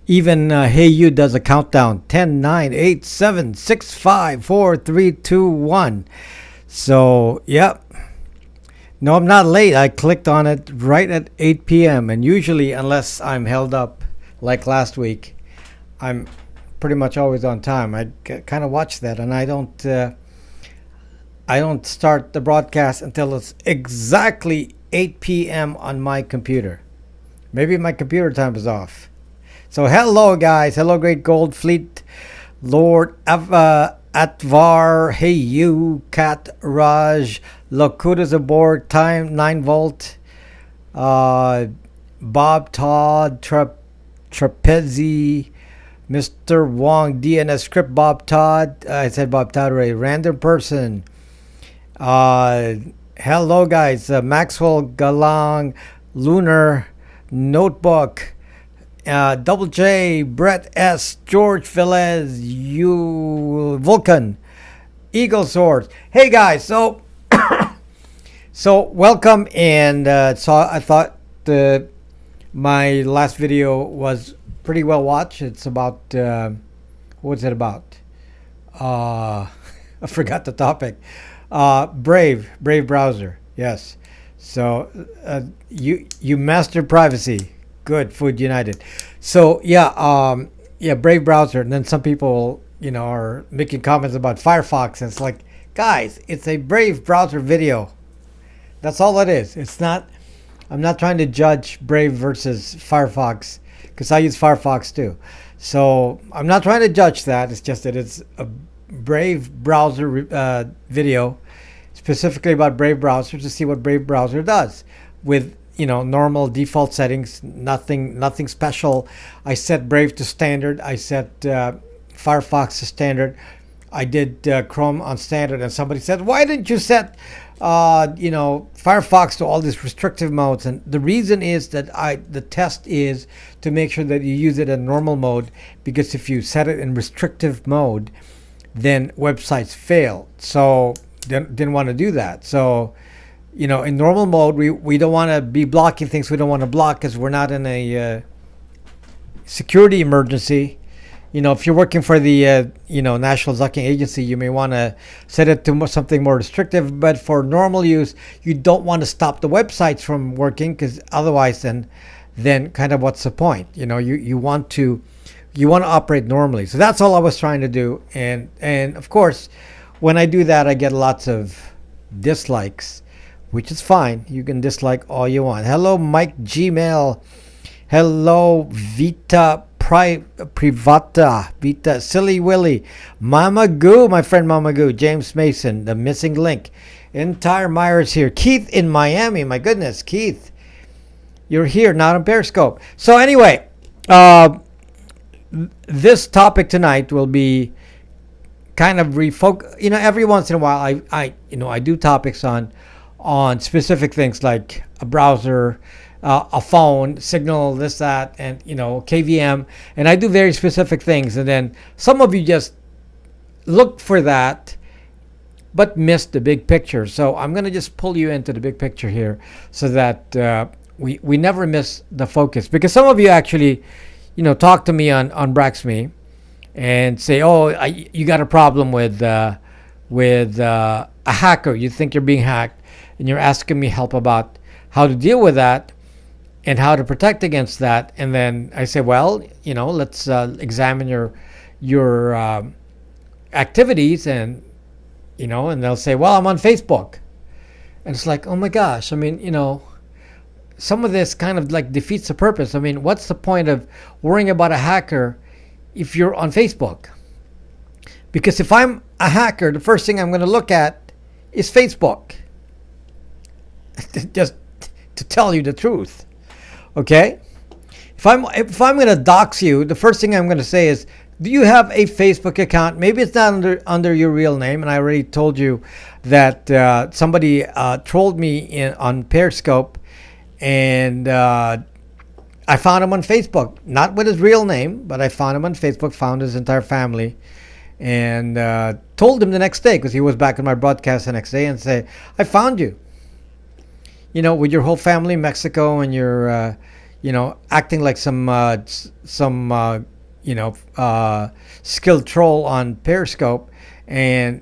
Even Hey You does a countdown. 10, 9, 8, 7, 6, 5, 4, 3, 2, 1. So, yep. No, I'm not late. I clicked on it right at 8 p.m. And usually, unless I'm held up like last week, I'm pretty much always on time. I kind of watch that, and I don't start the broadcast until it's exactly 8 p.m. on my computer. Maybe my computer time is off. So hello guys, hello Great Gold Fleet, Lord Atvar, hey you, Cat Raj, Lokuda's aboard, Time 9 Volt, Bob Todd, Trapezi, Mr. Wong, DNS Script, Bob Todd, I said Bob Todd already, Random Person, hello guys, Maxwell Galang, Lunar, Notebook, Double J, Brett S, George Velez, you Vulcan, Eagle Swords. Hey guys, so welcome, and I thought my last video was pretty well watched. It's about what was it about? I forgot the topic. Brave browser. Yes. So you mastered privacy. Good, Food United. So Brave browser, and then some people, are making comments about Firefox, and it's like, guys, it's a Brave browser video. That's all it is. It's not. I'm not trying to judge Brave versus Firefox, because I use Firefox too. So I'm not trying to judge that. It's just that it's a Brave browser video, specifically about Brave browser, to see what Brave browser does with normal default settings, nothing special. I set Brave to standard. I set Firefox to standard. I did Chrome on standard, and somebody said, why didn't you set Firefox to all these restrictive modes? And the reason is that the test is to make sure that you use it in normal mode, because if you set it in restrictive mode, then websites fail. So didn't want to do that. So in normal mode, we don't want to be blocking things we don't want to block, because we're not in a security emergency. If you're working for the National Zucking Agency, you may want to set it to something more restrictive. But for normal use, you don't want to stop the websites from working, because otherwise, then kind of what's the point? You want to operate normally. So that's all I was trying to do. And of course, when I do that, I get lots of dislikes, which is fine. You can dislike all you want. Hello, Mike Gmail. Hello, Vita Privata. Vita Silly Willy. Mama Goo, my friend Mama Goo. James Mason, the missing link. Entire Myers here. Keith in Miami. My goodness, Keith. You're here, not on Periscope. So anyway, this topic tonight will be kind of refocus. Every once in a while, I do topics on specific things like a browser, a phone, Signal, this, that, and KVM, and I do very specific things. And then some of you just look for that, but miss the big picture. So I'm gonna just pull you into the big picture here, so that we never miss the focus. Because some of you actually, talk to me on Braxme and say, oh, you got a problem with a hacker. You think you're being hacked, and you're asking me help about how to deal with that and how to protect against that. And then I say, well, let's examine your activities, and and they'll say, well, I'm on Facebook. And it's like, oh my gosh, some of this kind of like defeats the purpose. What's the point of worrying about a hacker if you're on Facebook? Because if I'm a hacker, the first thing I'm going to look at is Facebook. Just to tell you the truth. Okay? If I'm going to dox you, the first thing I'm going to say is, do you have a Facebook account? Maybe it's not under your real name, and I already told you that somebody trolled me on Periscope, and I found him on Facebook, not with his real name, but I found him on Facebook, found his entire family, and told him the next day, because he was back in my broadcast the next day, and say, I found you, with your whole family in Mexico, and your acting like some skilled troll on Periscope, and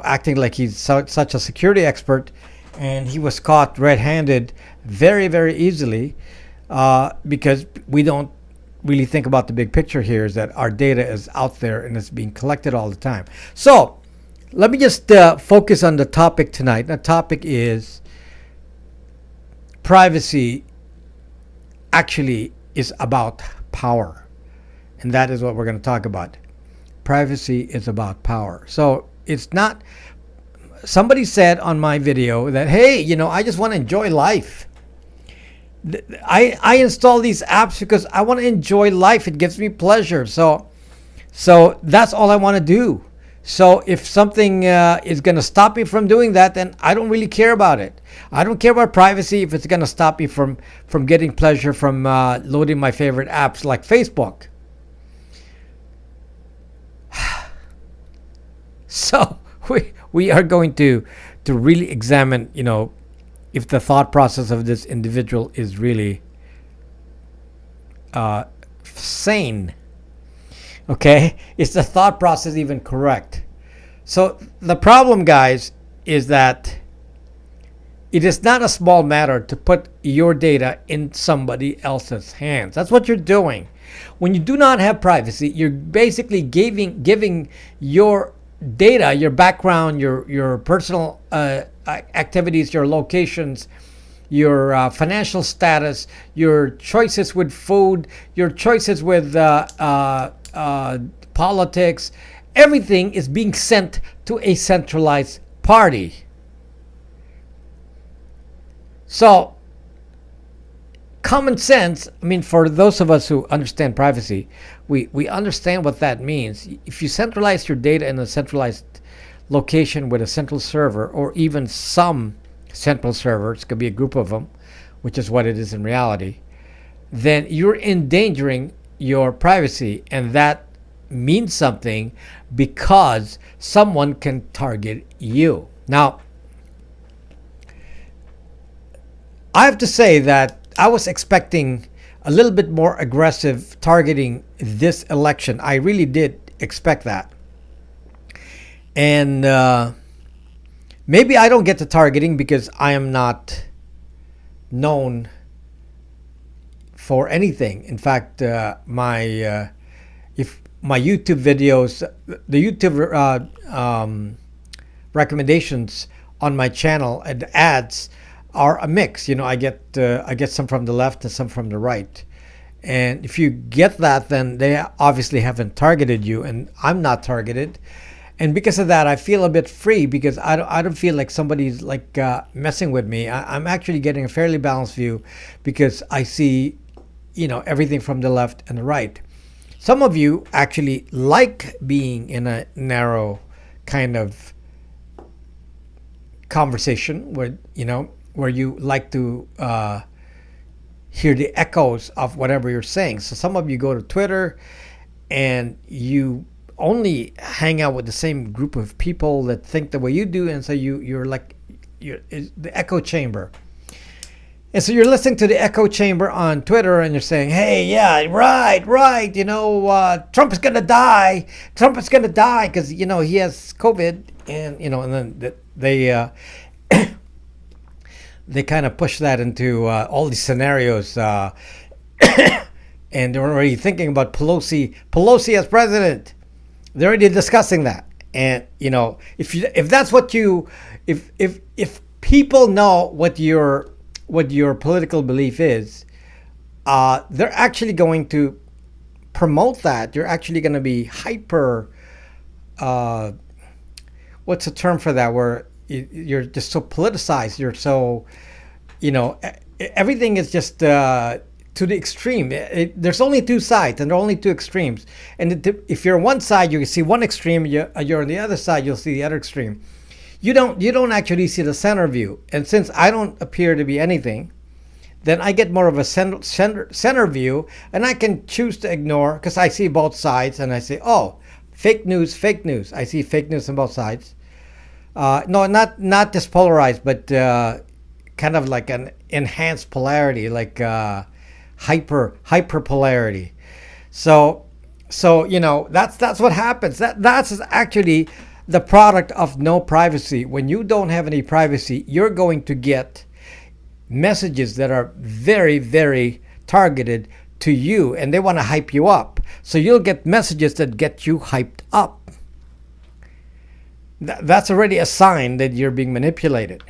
acting like he's such a security expert, and he was caught red-handed very, very easily, because we don't really think about the big picture here, is that our data is out there and it's being collected all the time. So let me just focus on the topic tonight. The topic is privacy actually is about power. And that is what we're going to talk about. Privacy is about power. So it's not, somebody said on my video that, hey, I just want to enjoy life. I install these apps because I want to enjoy life. It gives me pleasure. So that's all I want to do. So if something is going to stop me from doing that, then I don't really care about it. I don't care about privacy if it's going to stop me from getting pleasure from loading my favorite apps like Facebook. So we are going to really examine, if the thought process of this individual is really sane. Okay? Is the thought process even correct? So the problem, guys, is that it is not a small matter to put your data in somebody else's hands. That's what you're doing. When you do not have privacy, you're basically giving your data, your background, your personal activities, your locations, your financial status, your choices with food, your choices with politics, everything is being sent to a centralized party. So, common sense, for those of us who understand privacy, we understand what that means. If you centralize your data in a centralized location with a central server, or even some central servers, could be a group of them, which is what it is in reality, then you're endangering your privacy, and that means something because someone can target you. Now, I have to say that I was expecting a little bit more aggressive targeting this election. I really did expect that. And maybe I don't get the targeting because I am not known for anything. In fact, my YouTube videos, the YouTube recommendations on my channel and ads are a mix. I get some from the left and some from the right. And if you get that, then they obviously haven't targeted you, and I'm not targeted. And because of that, I feel a bit free because I don't feel like somebody's like messing with me. I'm actually getting a fairly balanced view because I see, everything from the left and the right. Some of you actually like being in a narrow kind of conversation where you like to hear the echoes of whatever you're saying. So some of you go to Twitter and you only hang out with the same group of people that think the way you do, and so you're the echo chamber. And so you're listening to the echo chamber on Twitter, and you're saying, "Hey, yeah, right, Trump is gonna die. Trump is gonna die because he has COVID," and and then they they kind of push that into all these scenarios, and they're already thinking about Pelosi as president. They're already discussing that, and if that's what if people know what your political belief is, they're actually going to promote that. You're actually going to be hyper. What's the term for that? Where you're just so politicized. You're so, everything is just to the extreme. There's only two sides, and there are only two extremes. And if you're on one side, you see one extreme. You're on the other side, you'll see the other extreme. You don't actually see the center view. And since I don't appear to be anything, then I get more of a center view, and I can choose to ignore because I see both sides, and I say, oh, fake news. I see fake news on both sides. No, not just polarized, but kind of like an enhanced polarity, like hyperpolarity. So that's what happens. That's actually the product of no privacy. When you don't have any privacy, you're going to get messages that are very, very targeted to you, and they want to hype you up. So you'll get messages that get you hyped up. That's already a sign that you're being manipulated.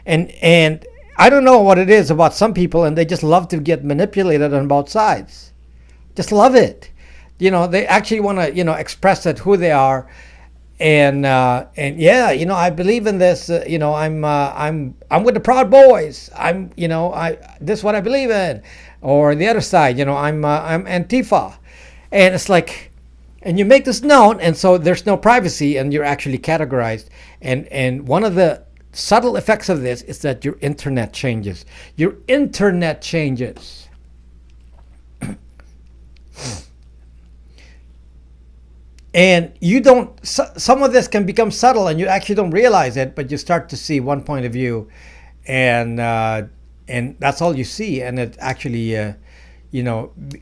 And I don't know what it is about some people, and they just love to get manipulated on both sides. Just love it. They actually want to, express that who they are, and yeah, I believe in this. I'm with the Proud Boys. This is what I believe in. Or the other side, I'm Antifa, and it's like, and you make this known, and so there's no privacy, and you're actually categorized. And one of the subtle effects of this is that your internet changes. Your internet changes. And you don't, some of this can become subtle and you actually don't realize it, but you start to see one point of view, and that's all you see. And it actually,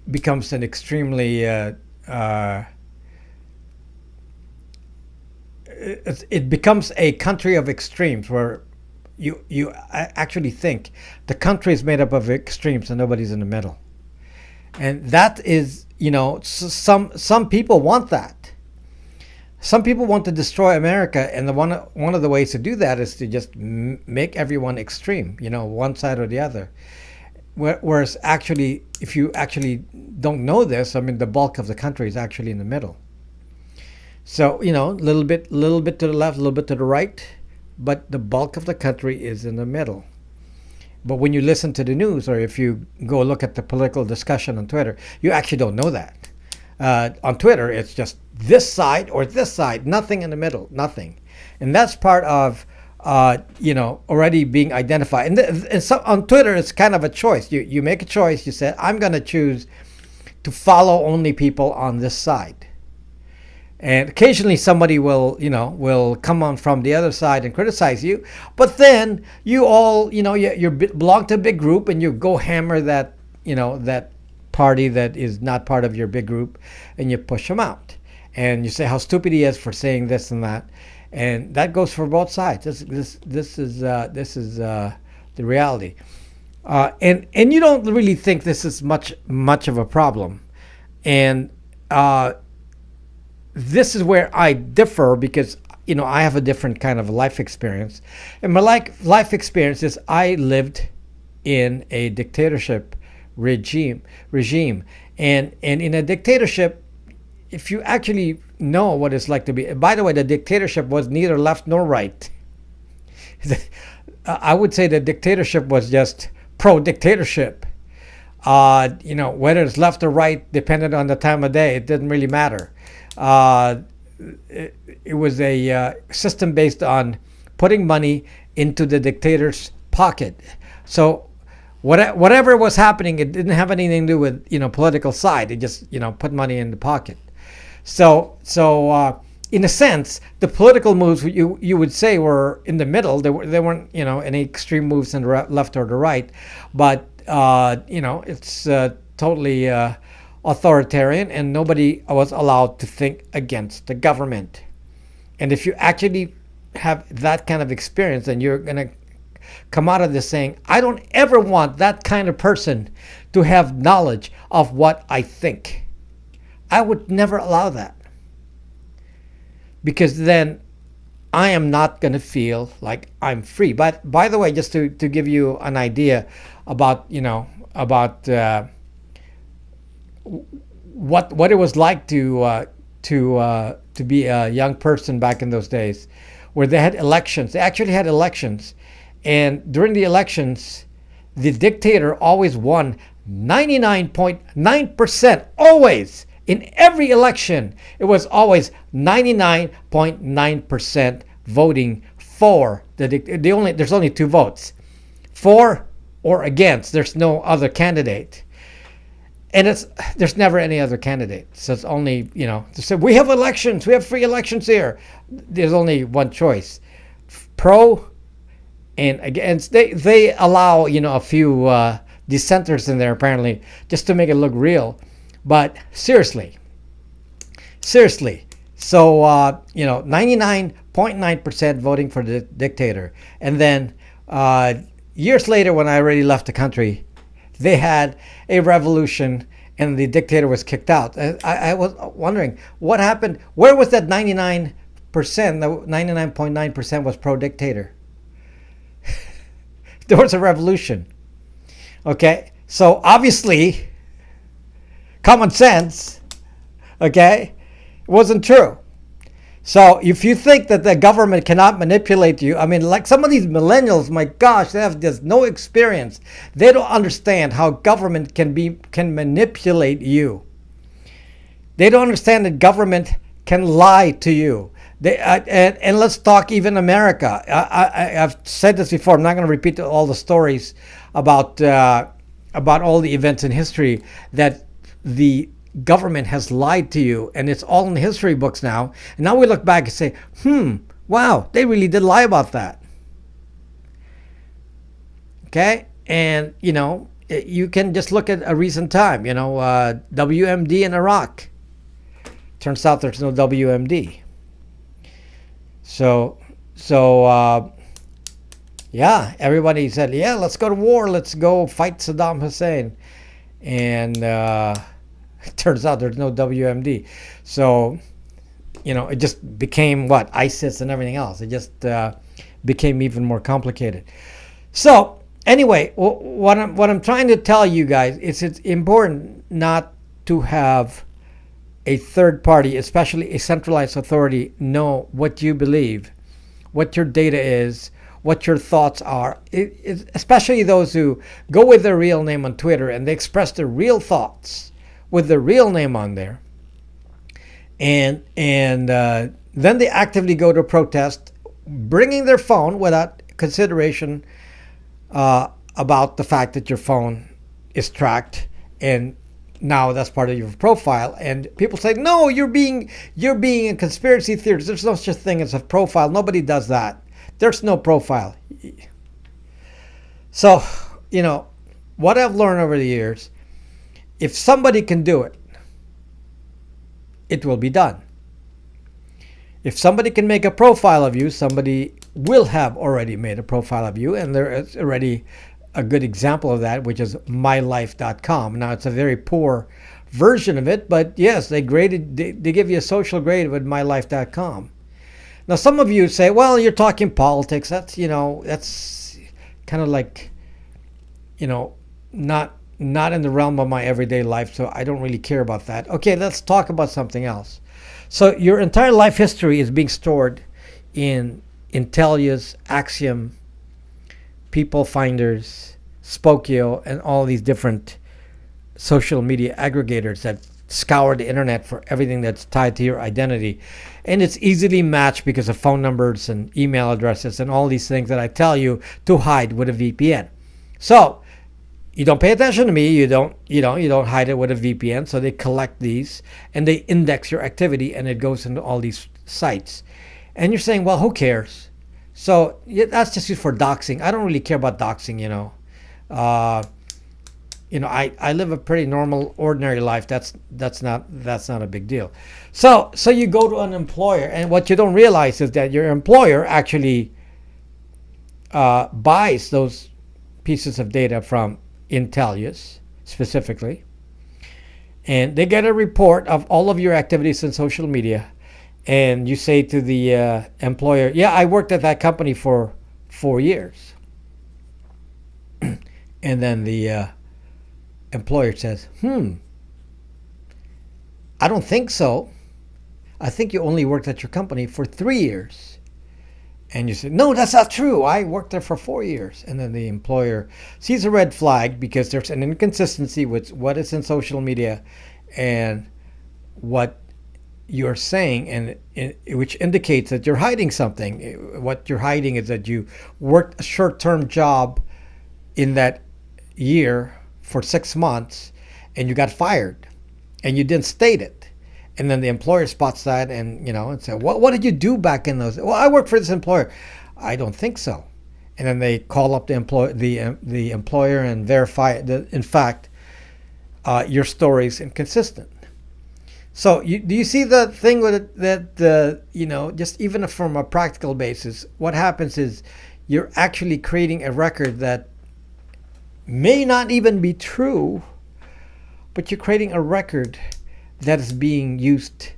becomes an extremely, it becomes a country of extremes where you actually think the country is made up of extremes and nobody's in the middle. And that is, some people want that. Some people want to destroy America, and one of the ways to do that is to just make everyone extreme, one side or the other. Whereas actually, if you actually don't know this, the bulk of the country is actually in the middle. So, little bit to the left, a little bit to the right, but the bulk of the country is in the middle. But when you listen to the news, or if you go look at the political discussion on Twitter, you actually don't know that. On Twitter, it's just this side or this side, nothing in the middle, nothing. And that's part of, already being identified. And so on Twitter, it's kind of a choice. You make a choice. You say, I'm going to choose to follow only people on this side. And occasionally somebody will come on from the other side and criticize you. But then you all, you belong to a big group, and you go hammer that, that party that is not part of your big group, and you push them out. And you say how stupid he is for saying this and that. And that goes for both sides. This is the reality. And you don't really think this is much of a problem. And this is where I differ, because I have a different kind of life experience. And my life experience is I lived in a dictatorship regime. And in a dictatorship, if you actually know what it's like to be, by the way, the dictatorship was neither left nor right. I would say the dictatorship was just pro-dictatorship. Whether it's left or right, depended on the time of day, it didn't really matter. It was a system based on putting money into the dictator's pocket. So whatever was happening, it didn't have anything to do with political side. It just put money in the pocket. So in a sense, the political moves you would say were in the middle. There weren't any extreme moves in the left or the right, but it's totally authoritarian, and nobody was allowed to think against the government. And if you actually have that kind of experience, then you're gonna come out of this saying, I don't ever want that kind of person to have knowledge of what I think. I would never allow that, because then I am not going to feel like I'm free. But by the way, just to give you an idea about what it was like to be a young person back in those days, where they had elections. They actually had elections. And during the elections, the dictator always won 99.9%, always. In every election, it was always 99.9% voting for the dictator. There's only two votes, for or against. There's no other candidate. And there's never any other candidate. So it's only, so we have elections, we have free elections here. There's only one choice, pro and against. They allow, a few dissenters in there apparently just to make it look real. But seriously. So 99.9% voting for the dictator, and then years later, when I already left the country, they had a revolution and the dictator was kicked out. I was wondering what happened. Where was that 99%? The 99.9% was pro-dictator. There was a revolution. Okay, so obviously, common sense, okay, wasn't true. So if you think that the government cannot manipulate you, I mean, like some of these millennials, my gosh, they have just no experience. They don't understand how government can manipulate you. They don't understand that government can lie to you. And let's talk even America. I've said this before. I'm not going to repeat all the stories about all the events in history that the government has lied to you, and it's all in the history books now. And now we look back and say, wow, they really did lie about that. Okay? And, you can just look at a recent time, WMD in Iraq. Turns out there's no WMD. So, yeah, everybody said, yeah, let's go to war. Let's go fight Saddam Hussein. And it turns out there's no WMD. So, it just became ISIS and everything else. It just became even more complicated. So, anyway, what I'm trying to tell you guys is it's important not to have a third party, especially a centralized authority, know what you believe, what your data is, what your thoughts are, especially those who go with their real name on Twitter and they express their real thoughts with their real name on there. And then they actively go to protest, bringing their phone without consideration about the fact that your phone is tracked, and now that's part of your profile. And people say, no, you're being a conspiracy theorist. There's no such thing as a profile. Nobody does that. There's no profile. So, what I've learned over the years, if somebody can do it, it will be done. If somebody can make a profile of you, somebody will have already made a profile of you, and there is already a good example of that, which is mylife.com. Now, it's a very poor version of it, but yes, they give you a social grade with mylife.com. Now, some of you say, well, you're talking politics. That's kind of like, not in the realm of my everyday life, so I don't really care about that. Okay, let's talk about something else. So your entire life history is being stored in Intellius, Axiom, People Finders, Spokeo, and all these different social media aggregators that scour the internet for everything that's tied to your identity. And it's easily matched because of phone numbers and email addresses and all these things that I tell you to hide with a VPN. So you don't pay attention to me. You don't hide it with a VPN. So they collect these and they index your activity, and it goes into all these sites. And you're saying, well, who cares? So that's just used for doxing. I don't really care about doxing, I live a pretty normal, ordinary life. That's not a big deal. So you go to an employer, and what you don't realize is that your employer actually buys those pieces of data from Intellius specifically, and they get a report of all of your activities in social media. And you say to the employer, yeah, I worked at that company for 4 years. And then the employer says, I don't think so. I think you only worked at your company for 3 years. And you say, no, that's not true. I worked there for 4 years. And then the employer sees a red flag because there's an inconsistency with what is in social media and what you're saying, and which indicates that you're hiding something. What you're hiding is that you worked a short-term job in that year for 6 months and you got fired and you didn't state it. And then the employer spots that and, and say, what did you do back in those? Well, I worked for this employer. I don't think so. and then they call up the employer and verify that in fact your story is inconsistent. So do you see the thing with it, that just even from a practical basis, what happens is you're actually creating a record that may not even be true, but you're creating a record that is being used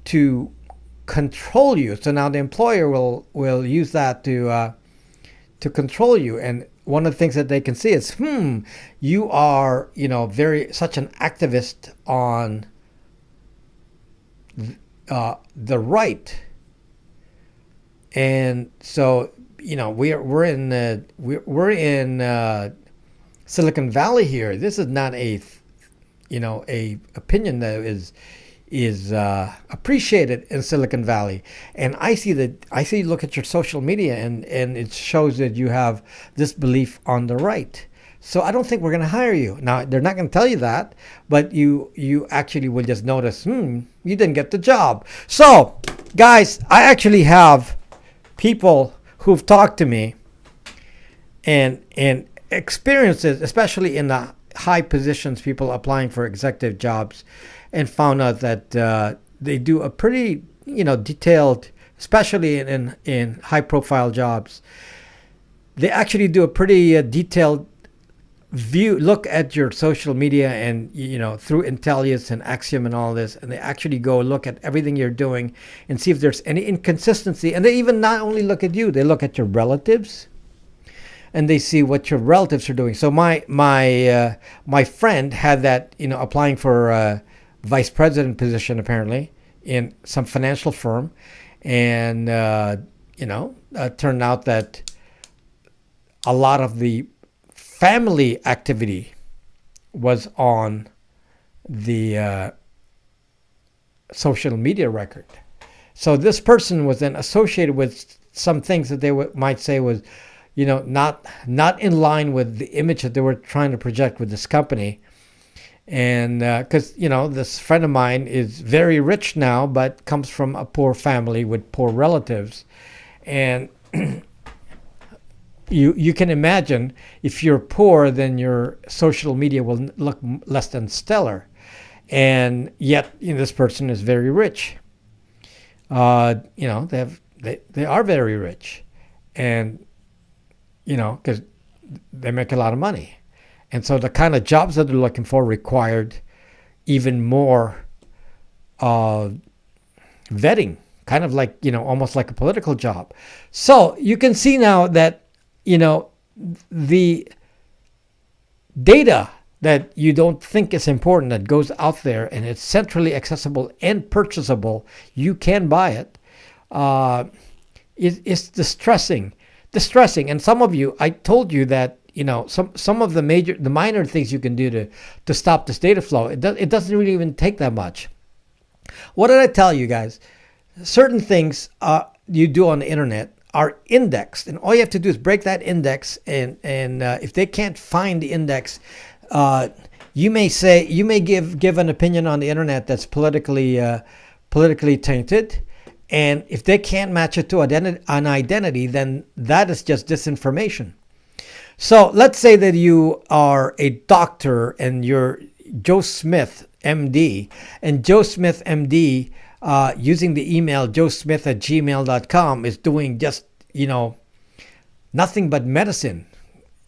to control you. So now the employer will use that to control you. And one of the things that they can see is, you are, such an activist on the right. And so, we're in Silicon Valley here. This is not a opinion that is appreciated in Silicon Valley. And I see look at your social media, and it shows that you have this belief on the right. So I don't think we're going to hire you. Now, they're not going to tell you that, but you actually will just notice, you didn't get the job. So, guys, I actually have people who've talked to me and experiences, especially in the high positions, people applying for executive jobs, and found out that they do a pretty, detailed, especially in high profile jobs, they actually do a pretty detailed look at your social media, and through Intellius and Axiom and all this, and they actually go look at everything you're doing and see if there's any inconsistency. And they even not only look at you, they look at your relatives, and they see what your relatives are doing. So my friend had that, applying for a vice president position apparently in some financial firm, and turned out that a lot of the family activity was on the social media record. So this person was then associated with some things that they might say was, not in line with the image that they were trying to project with this company. And because, this friend of mine is very rich now, but comes from a poor family with poor relatives. And you can imagine, if you're poor, then your social media will look less than stellar. And yet, this person is very rich. They are very rich. And because they make a lot of money. And so the kind of jobs that they're looking for required even more vetting, kind of like, almost like a political job. So you can see now that, the data that you don't think is important that goes out there, and it's centrally accessible and purchasable, you can buy it. It's distressing. And some of you, I told you that, some of the minor things you can do to stop this data flow. It doesn't really even take that much. What did I tell you guys? Certain things you do on the internet are indexed, and all you have to do is break that index, and if they can't find the index, you may give an opinion on the internet that's politically tainted. And if they can't match it to an identity, then that is just disinformation. So let's say that you are a doctor and you're Joe Smith, MD, and Joe Smith, MD, using the email joesmith@gmail.com, is doing just, nothing but medicine.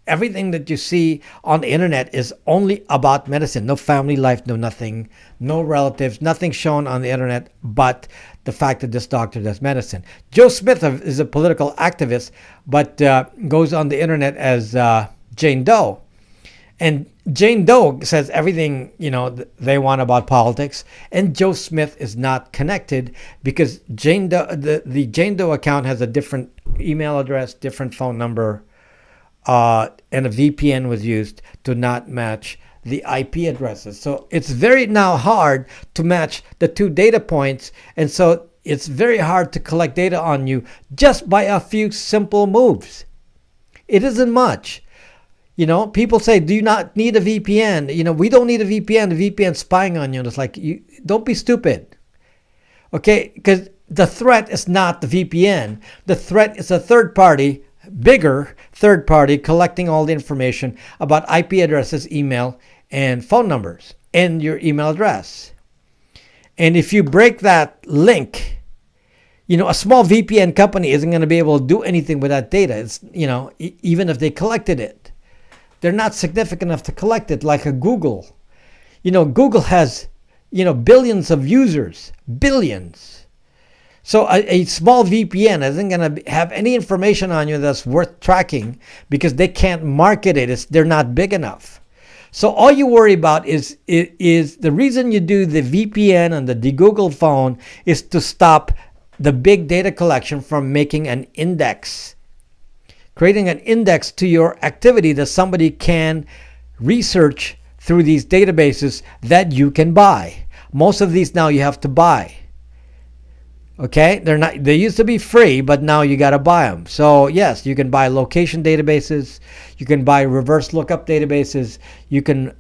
Everything that you see on the internet is only about medicine. No family life, no nothing, no relatives, nothing shown on the internet but the fact that this doctor does medicine. Joe Smith is a political activist, but goes on the internet as Jane Doe. And Jane Doe says everything, they want about politics. And Joe Smith is not connected because Jane Doe, the Jane Doe account has a different email address, different phone number, and a VPN was used to not match the IP addresses. So it's very now hard to match the two data points. And so it's very hard to collect data on you just by a few simple moves. It isn't much. People say, do you not need a VPN? We don't need a VPN. The VPN spying on you. And it's like, don't be stupid. Okay? Because the threat is not the VPN. The threat is a third party, bigger third party, collecting all the information about IP addresses, email, and phone numbers, and your email address. And if you break that link, a small VPN company isn't going to be able to do anything with that data. It's, even if they collected it, they're not significant enough to collect it like a Google. Google has, billions of users, billions. So a small VPN isn't going to have any information on you that's worth tracking because they can't market it. They're not big enough. So all you worry about is the reason you do the VPN and the de-Googled phone is to stop the big data collection from making an index, creating an index to your activity that somebody can research through these databases that you can buy. Most of these now you have to buy. Okay, they used to be free, but now you got to buy them. So yes, you can buy location databases, you can buy reverse lookup databases, you can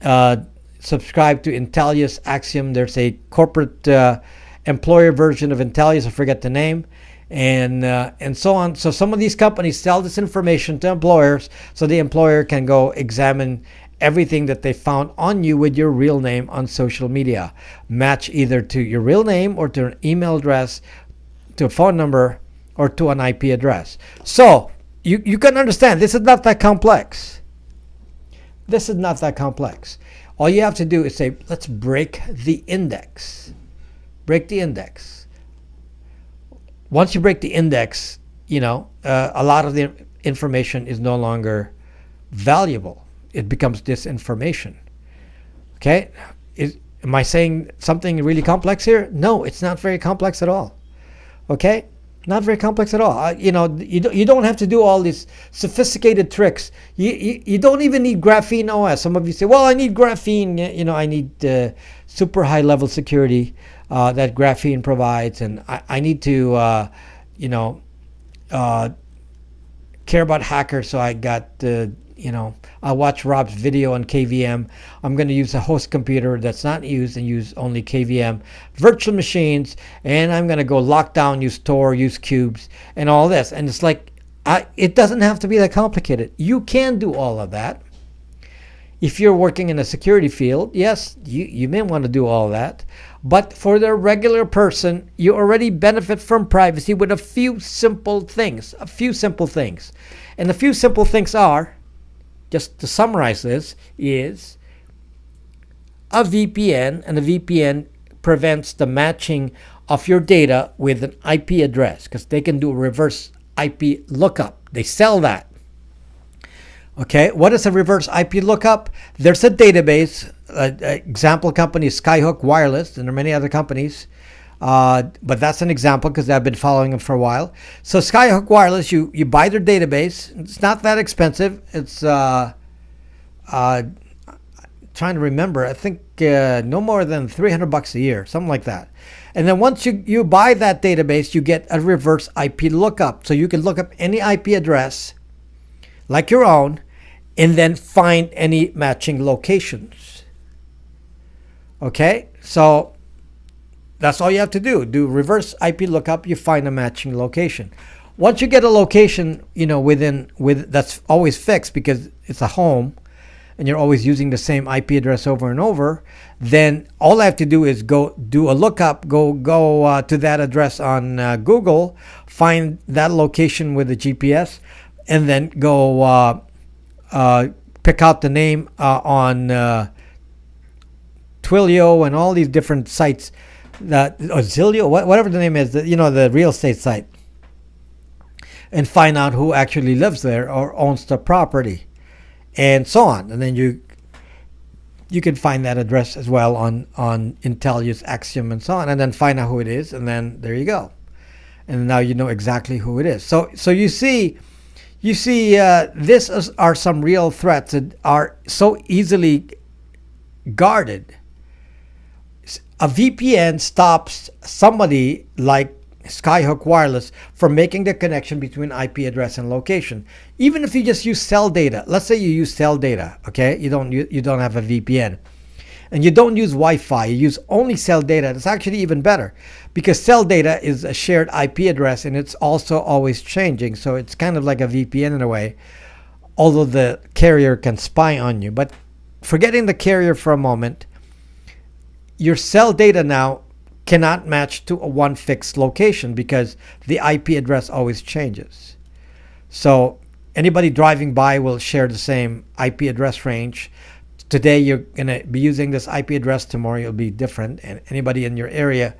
subscribe to Intellius Axiom. There's a corporate employer version of Intellius, I forget the name, and so on. So some of these companies sell this information to employers so the employer can go examine everything that they found on you with your real name on social media. Match either to your real name or to an email address, to a phone number, or to an IP address. So you can understand this is not that complex. This is not that complex. All you have to do is say, let's break the index. Break the index. Once you break the index, a lot of the information is no longer valuable. It becomes disinformation. Okay? Am I saying something really complex here? No, it's not very complex at all. Okay? Not very complex at all. You don't have to do all these sophisticated tricks. You don't even need graphene OS. Some of you say, well, I need graphene. I need super high level security that graphene provides. And I need to, care about hackers. So I got, I watch Rob's video on KVM. I'm going to use a host computer that's not used and use only KVM virtual machines. And I'm going to go lock down, use Tor, use cubes, and all this. And it's like, it doesn't have to be that complicated. You can do all of that. If you're working in a security field, yes, you may want to do all that. But for the regular person, you already benefit from privacy with a few simple things. And the few simple things are, just to summarize this, is a VPN, and a VPN prevents the matching of your data with an IP address because they can do a reverse IP lookup. They sell that. Okay, what is a reverse IP lookup? There's a database. Example company is Skyhook Wireless, and there are many other companies. But that's an example because I've been following them for a while. So Skyhook Wireless, you buy their database. It's not that expensive. It's trying to remember. I think no more than $300 a year, something like that. And then once you buy that database, you get a reverse IP lookup. So you can look up any IP address like your own and then find any matching locations. Okay, so that's all you have to do. Do reverse IP lookup, you find a matching location. Once you get a location, that's always fixed because it's a home and you're always using the same IP address over and over, then all I have to do is go do a lookup, go to that address on Google, find that location with the GPS, and then go pick out the name on Twilio and all these different sites, Zillow, whatever the name is, the real estate site, and find out who actually lives there or owns the property, and so on. And then you can find that address as well on Intellius Axiom and so on, and then find out who it is, and then there you go. And now you know exactly who it is. So you see, this are some real threats that are so easily guarded. A VPN stops somebody like Skyhook Wireless from making the connection between IP address and location. Even if you just use cell data, let's say you use cell data, okay? You don't have a VPN. and you don't use Wi-Fi, you use only cell data, it's actually even better because cell data is a shared IP address and it's also always changing. So it's kind of like a VPN in a way, although the carrier can spy on you. But forgetting the carrier for a moment, your cell data now cannot match to a one fixed location because the IP address always changes. So anybody driving by will share the same IP address range. Today you're going to be using this IP address, tomorrow it'll be different, and anybody in your area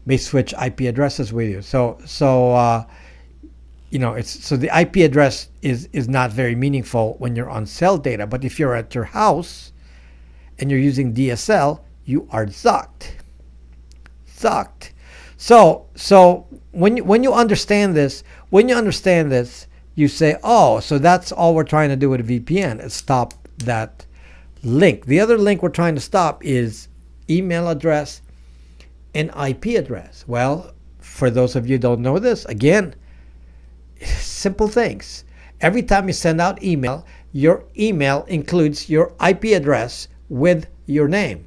may switch IP addresses with you. So the IP address is not very meaningful when you're on cell data. But if you're at your house and you're using DSL, you are zucked. So when you understand this, you say, oh, so that's all we're trying to do with a VPN is stop that link. The other link we're trying to stop is email address and IP address. Well, for those of you who don't know this, again, simple things. Every time you send out email, your email includes your IP address with your name.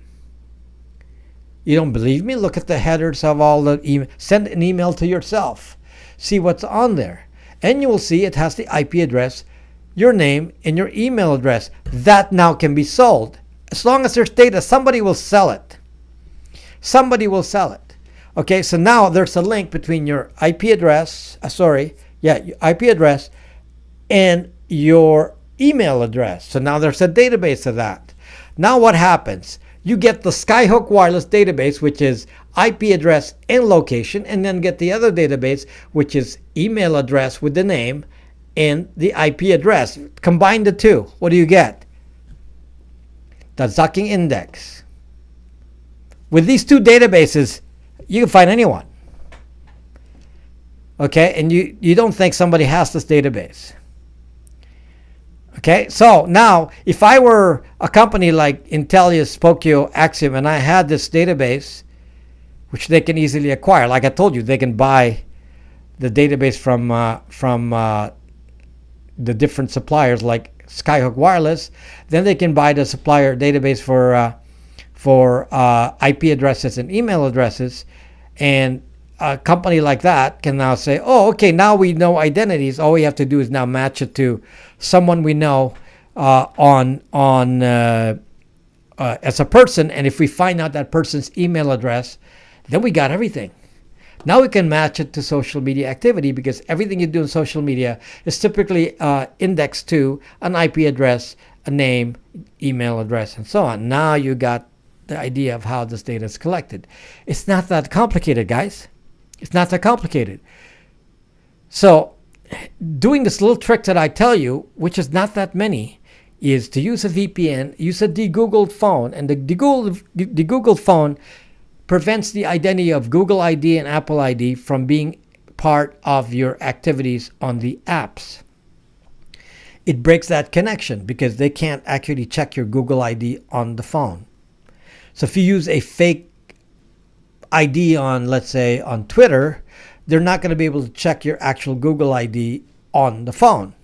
You don't believe me? Look at the headers of all the email. Send an email to yourself. See what's on there. And you will see it has the IP address, your name, and your email address. That now can be sold. As long as there's data, somebody will sell it. Okay, so now there's a link between your IP address, your IP address and your email address. So now there's a database of that. Now what happens? You get the Skyhook Wireless database, which is IP address and location, and then get the other database, which is email address with the name and the IP address. Combine the two. What do you get? The Zucking Index. With these two databases, you can find anyone. Okay, and you don't think somebody has this database. Okay, so now if I were a company like Intellius, Spokio, Axiom, and I had this database, which they can easily acquire, like I told you, they can buy the database from the different suppliers like Skyhook Wireless. Then they can buy the supplier database for IP addresses and email addresses, and a company like that can now say, oh, okay, now we know identities. All we have to do is now match it to someone we know as a person. And if we find out that person's email address, then we got everything. Now we can match it to social media activity because everything you do in social media is typically indexed to an IP address, a name, email address, and so on. Now you got the idea of how this data is collected. It's not that complicated, guys. It's not that complicated. So doing this little trick that I tell you, which is not that many, is to use a VPN, use a de-Googled phone. And the de-Googled phone prevents the identity of Google ID and Apple ID from being part of your activities on the apps. It breaks that connection because they can't actually check your Google ID on the phone. So if you use a fake ID on, let's say, on Twitter, they're not going to be able to check your actual Google ID on the phone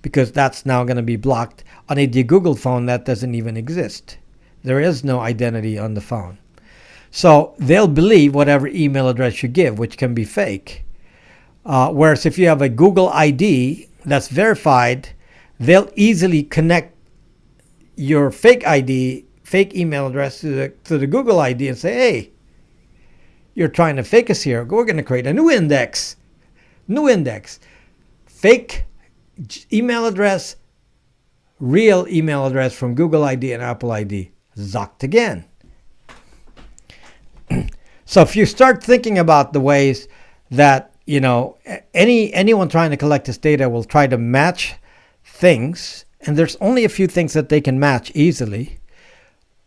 because that's now going to be blocked on a de-Googled phone that doesn't even exist. There is no identity on the phone. So they'll believe whatever email address you give, which can be fake. Whereas if you have a Google ID that's verified, they'll easily connect your fake ID, fake email address to the Google ID and say, hey, you're trying to fake us here. We're going to create a new index. Fake email address, real email address from Google ID and Apple ID. Zucked again. So if you start thinking about the ways that, anyone trying to collect this data will try to match things, and there's only a few things that they can match easily,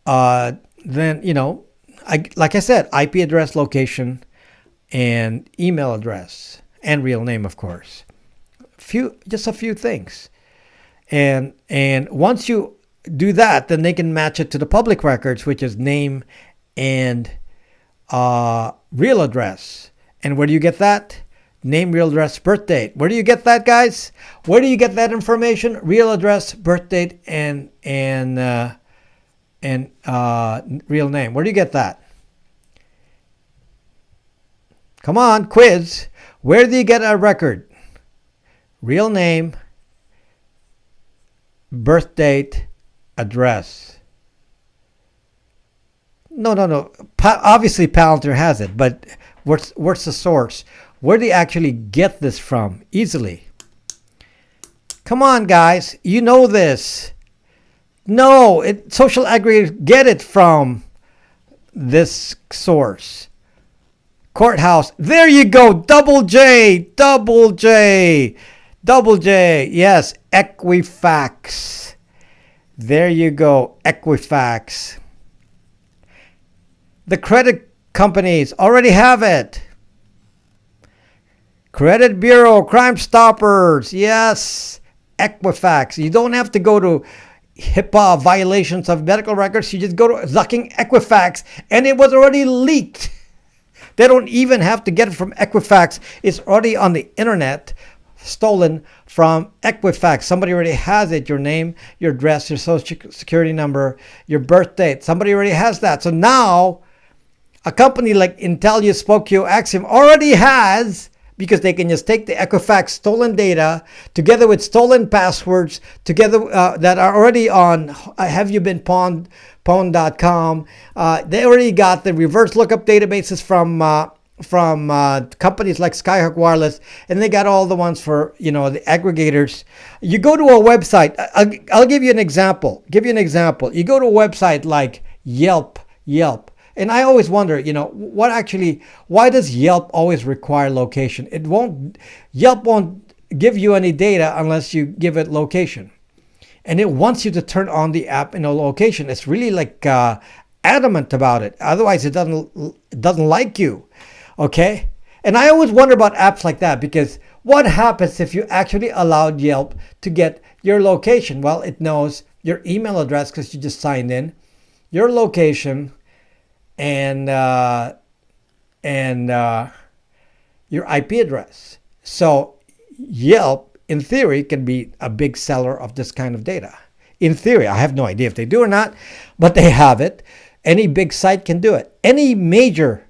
then, like I said, IP address, location, and email address, and real name, of course. Just a few things. And once you do that, then they can match it to the public records, which is name and real address. And where do you get that? Name, real address, birth date. Where do you get that, guys? Where do you get that information? Real address, birth date, and and real name. Where do you get that? Come on, quiz. Where do you get a record? Real name, birth date, address. No. Obviously, Palantir has it, but what's the source? Where do you actually get this from? Easily. Come on, guys. You know this. No, social aggregators get it from this source. Courthouse. There you go. Double J. Yes, Equifax. There you go. Equifax. The credit companies already have it. Credit Bureau, Crime Stoppers. Yes, Equifax. You don't have to go to HIPAA violations of medical records. You just go to Zucking Equifax, and it was already leaked. They don't even have to get it from Equifax. It's already on the internet, stolen from Equifax. Somebody already has it. Your name, your address, your social security number, your birth date. Somebody already has that. So now, a company like Intellius, Spokeo, Axiom already has, because they can just take the Equifax stolen data together with stolen passwords together that are already on haveyoubeenpwned.com. They already got the reverse lookup databases from companies like Skyhook Wireless, and they got all the ones for the aggregators. You go to a website. I'll give you an example. You go to a website like Yelp. And I always wonder, why does Yelp always require location? Yelp won't give you any data unless you give it location. And it wants you to turn on the app in a location. It's really like adamant about it. Otherwise, it doesn't like you. Okay? And I always wonder about apps like that, because what happens if you actually allowed Yelp to get your location? Well, it knows your email address because you just signed in, your location, and your IP address. So Yelp, in theory, can be a big seller of this kind of data. In theory, I have no idea if they do or not, but they have it. Any big site can do it. Any major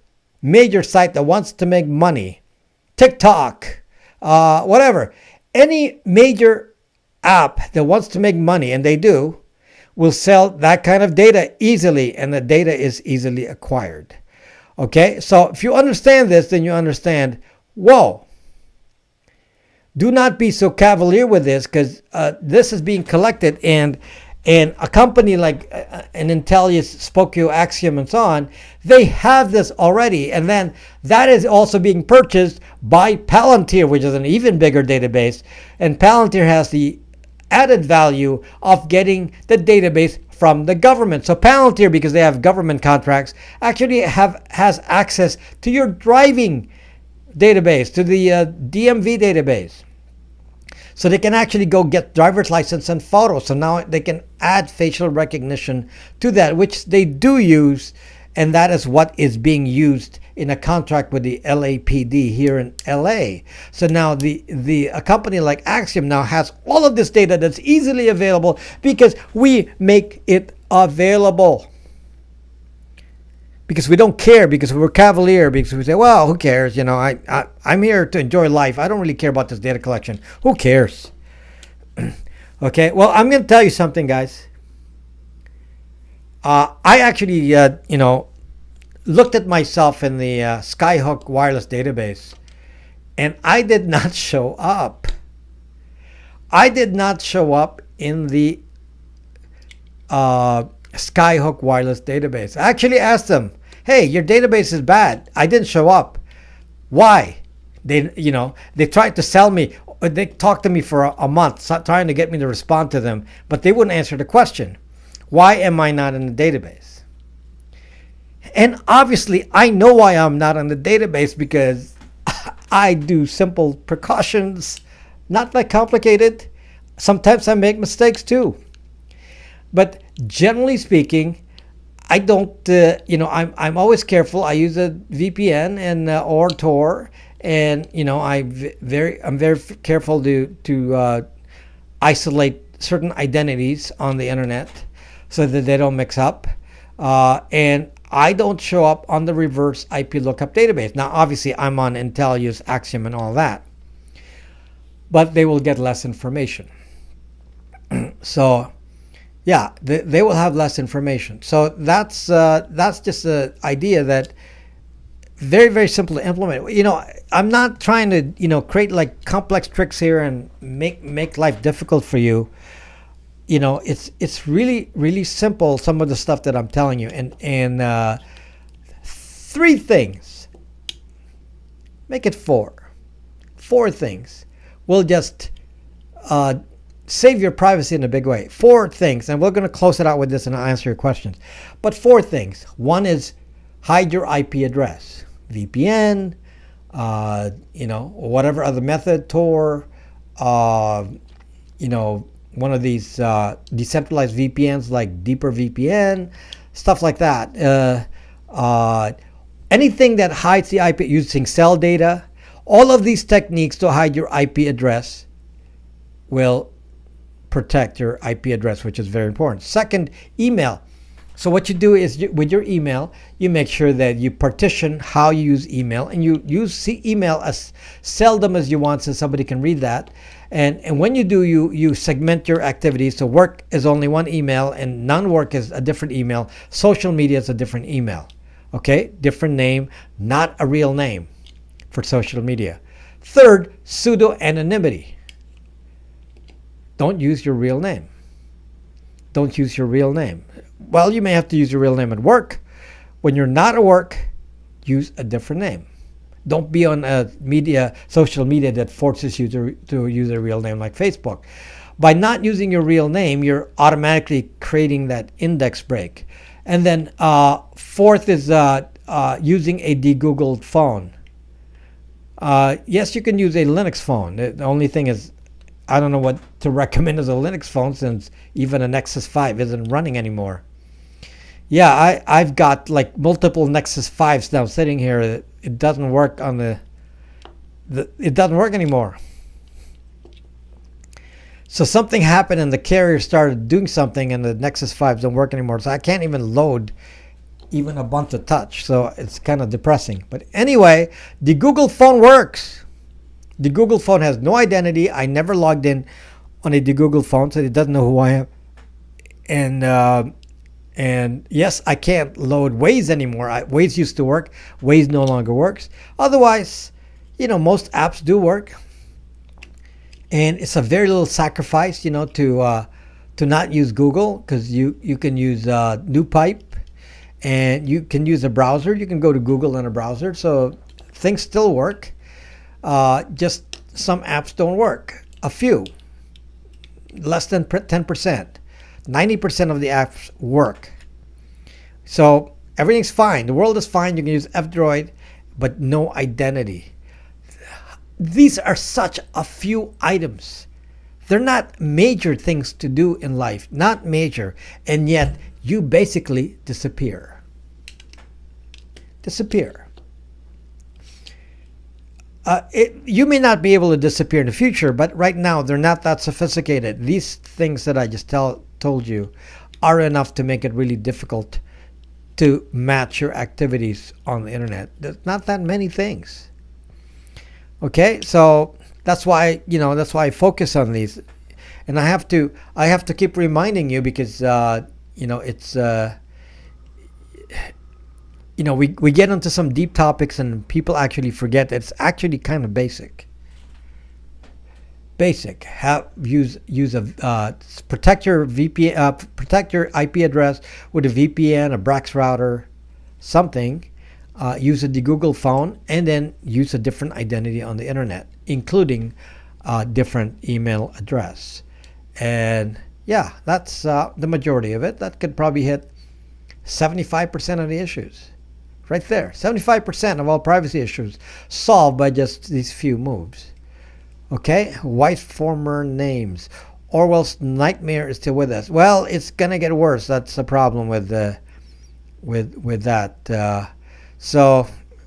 site that wants to make money, TikTok, whatever, any major app that wants to make money, and they do, will sell that kind of data easily, and the data is easily acquired. Okay, so if you understand this, then you understand, whoa, do not be so cavalier with this, because this is being collected, and a company like an Intellius, Spokeo, Axiom, and so on, they have this already, and then that is also being purchased by Palantir, which is an even bigger database, and Palantir has the added value of getting the database from the government. So Palantir, because they have government contracts, actually has access to your driving database, to the DMV database. So they can actually go get driver's license and photos. So now they can add facial recognition to that, which they do use, and that is what is being used in a contract with the LAPD here in LA. So now a company like Axiom now has all of this data that's easily available because we make it available. Because we don't care, because we're cavalier, because we say, well, who cares? I'm here to enjoy life. I don't really care about this data collection. Who cares? Okay, well, I'm going to tell you something, guys. I actually, looked at myself in the Skyhook Wireless database, and I did not show up. I did not show up in the Skyhook Wireless database. I actually asked them, hey, your database is bad. I didn't show up. Why? They tried to sell me. They talked to me for a month, trying to get me to respond to them, but they wouldn't answer the question. Why am I not in the database? And obviously, I know why I'm not on the database, because I do simple precautions, not that complicated. Sometimes I make mistakes too. But generally speaking, I don't, I'm always careful. I use a VPN and or Tor, and I'm very careful to isolate certain identities on the internet. so that they don't mix up. And I don't show up on the reverse IP lookup database. Now, obviously, I'm on IntelliUse, Axiom, and all that, but they will get less information. So, yeah, they will have less information. So that's just the idea that very, very simple to implement. I'm not trying to create like complex tricks here and make life difficult for you. It's really, really simple, some of the stuff that I'm telling you. And 3 things. Make it 4. 4 things will just save your privacy in a big way. 4 things. And we're going to close it out with this and I'll answer your questions. But 4 things. One is hide your IP address. VPN, whatever other method, Tor, one of these decentralized VPNs like Deeper VPN, stuff like that. Anything that hides the IP using cell data, all of these techniques to hide your IP address will protect your IP address, which is very important. Second, email. So what you do is with your email, you make sure that you partition how you use email, and you use email as seldom as you want so somebody can read that. And when you do, you segment your activities. So work is only one email and non-work is a different email. Social media is a different email. Okay? Different name, not a real name for social media. Third, pseudo-anonymity. Don't use your real name. Don't use your real name. Well, you may have to use your real name at work. When you're not at work, use a different name. Don't be on social media that forces you to use a real name like Facebook. By not using your real name, you're automatically creating that index break. And then fourth is using a de-Googled phone. Yes, you can use a Linux phone. The only thing is, I don't know what to recommend as a Linux phone since even a Nexus 5 isn't running anymore. Yeah, I've got like multiple Nexus 5s now sitting here. It doesn't work on it doesn't work anymore. So something happened and the carrier started doing something and the Nexus 5s don't work anymore. So I can't even load even Ubuntu Touch. So it's kind of depressing. But anyway, the Google phone works. The Google phone has no identity. I never logged in on a Google phone, so it doesn't know who I am. And yes, I can't load Waze anymore. Waze used to work. Waze no longer works. Otherwise, most apps do work. And it's a very little sacrifice, to not use Google, because you can use NewPipe, and you can use a browser. You can go to Google in a browser, so things still work. Just some apps don't work. A few, less than 10%. 90% of the apps work. So everything's fine. The world is fine. You can use F-Droid, but no identity. These are such a few items. They're not major things to do in life. Not major. And yet you basically disappear. Disappear. You may not be able to disappear in the future, but right now they're not that sophisticated. These things that I just told you are enough to make it really difficult to match your activities on the internet. There's not that many things. Okay, so that's why I focus on these, and I have to keep reminding you because it's. We get into some deep topics and people actually forget that it's actually kind of basic. Basic. Protect your VPN, protect your IP address with a VPN, a Brax router, something. Use a Google phone, and then use a different identity on the internet, including a different email address. And yeah, that's the majority of it. That could probably hit 75% of the issues. Right there, 75% of all privacy issues solved by just these few moves. Okay, white former names. Orwell's nightmare is still with us. Well, it's gonna get worse. That's the problem with that.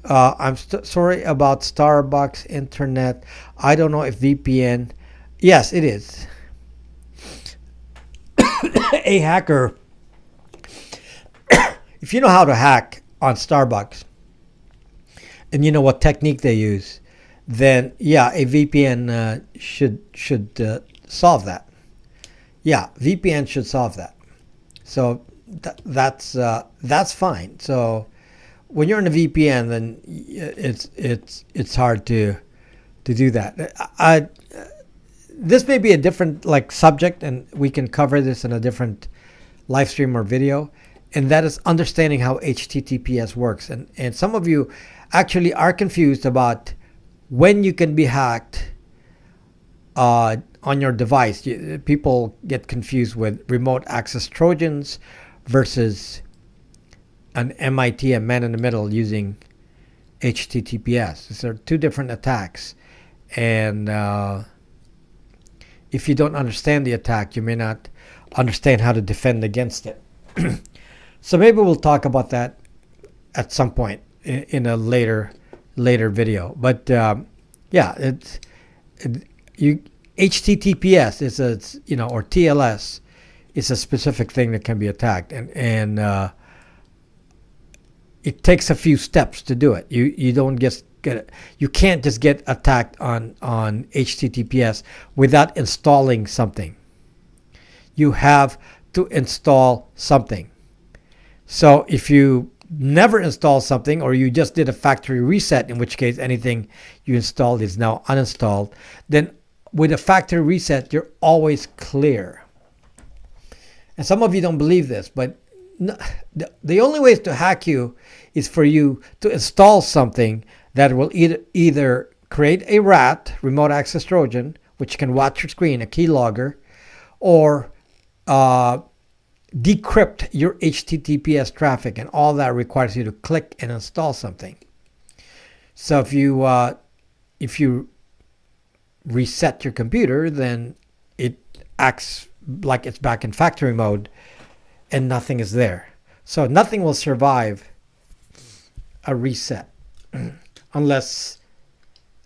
I'm sorry about Starbucks internet. I don't know if VPN. Yes, it is. A hacker if you know how to hack on Starbucks and you know what technique they use, then yeah, a VPN should solve that. Yeah, VPN should solve that. So that's fine. So when you're in a VPN, then it's hard to do that. This may be a different subject, and we can cover this in a different live stream or video, and that is understanding how HTTPS works. And some of you actually are confused about when you can be hacked on your device. People get confused with remote access Trojans versus an MIT, a man in the middle, using HTTPS. These are two different attacks. And if you don't understand the attack, you may not understand how to defend against it. So maybe we'll talk about that at some point in a later video. But yeah, HTTPS is or TLS is a specific thing that can be attacked, and it takes a few steps to do it. You don't just get it. You can't just get attacked on HTTPS without installing something. You have to install something. So if you never install something, or you just did a factory reset, in which case anything you installed is now uninstalled, then with a factory reset, you're always clear. And some of you don't believe this, but the only ways to hack you is for you to install something that will either create a RAT, remote access Trojan, which can watch your screen, a keylogger, or decrypt your HTTPS traffic, and all that requires you to click and install something. So if you reset your computer, then it acts like it's back in factory mode and nothing is there. So nothing will survive a reset unless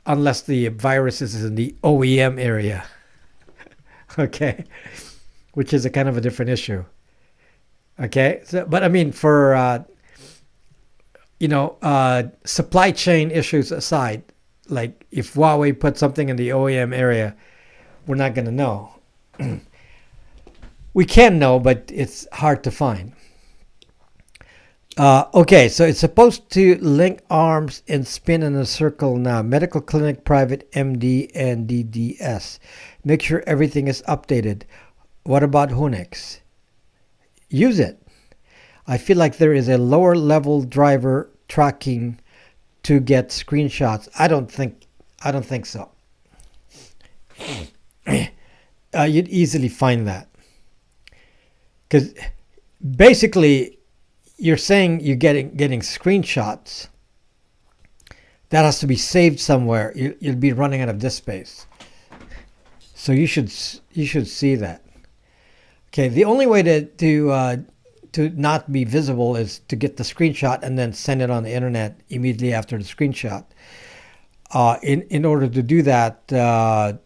the virus is in the OEM area. Okay, which is a kind of a different issue. Okay, so, but I mean, for supply chain issues aside, like if Huawei put something in the OEM area, we're not going to know. We can know, but it's hard to find. Okay, so it's supposed to link arms and spin in a circle now. Medical clinic, private, MD, and DDS. Make sure everything is updated. What about Hunix? Use it. I feel like there is a lower level driver tracking to get screenshots. I don't think so. You'd easily find that, because basically you're saying you're getting screenshots. That has to be saved somewhere. You'll be running out of disk space. So you should see that. Okay, the only way to not be visible is to get the screenshot and then send it on the internet immediately after the screenshot. In order to do that,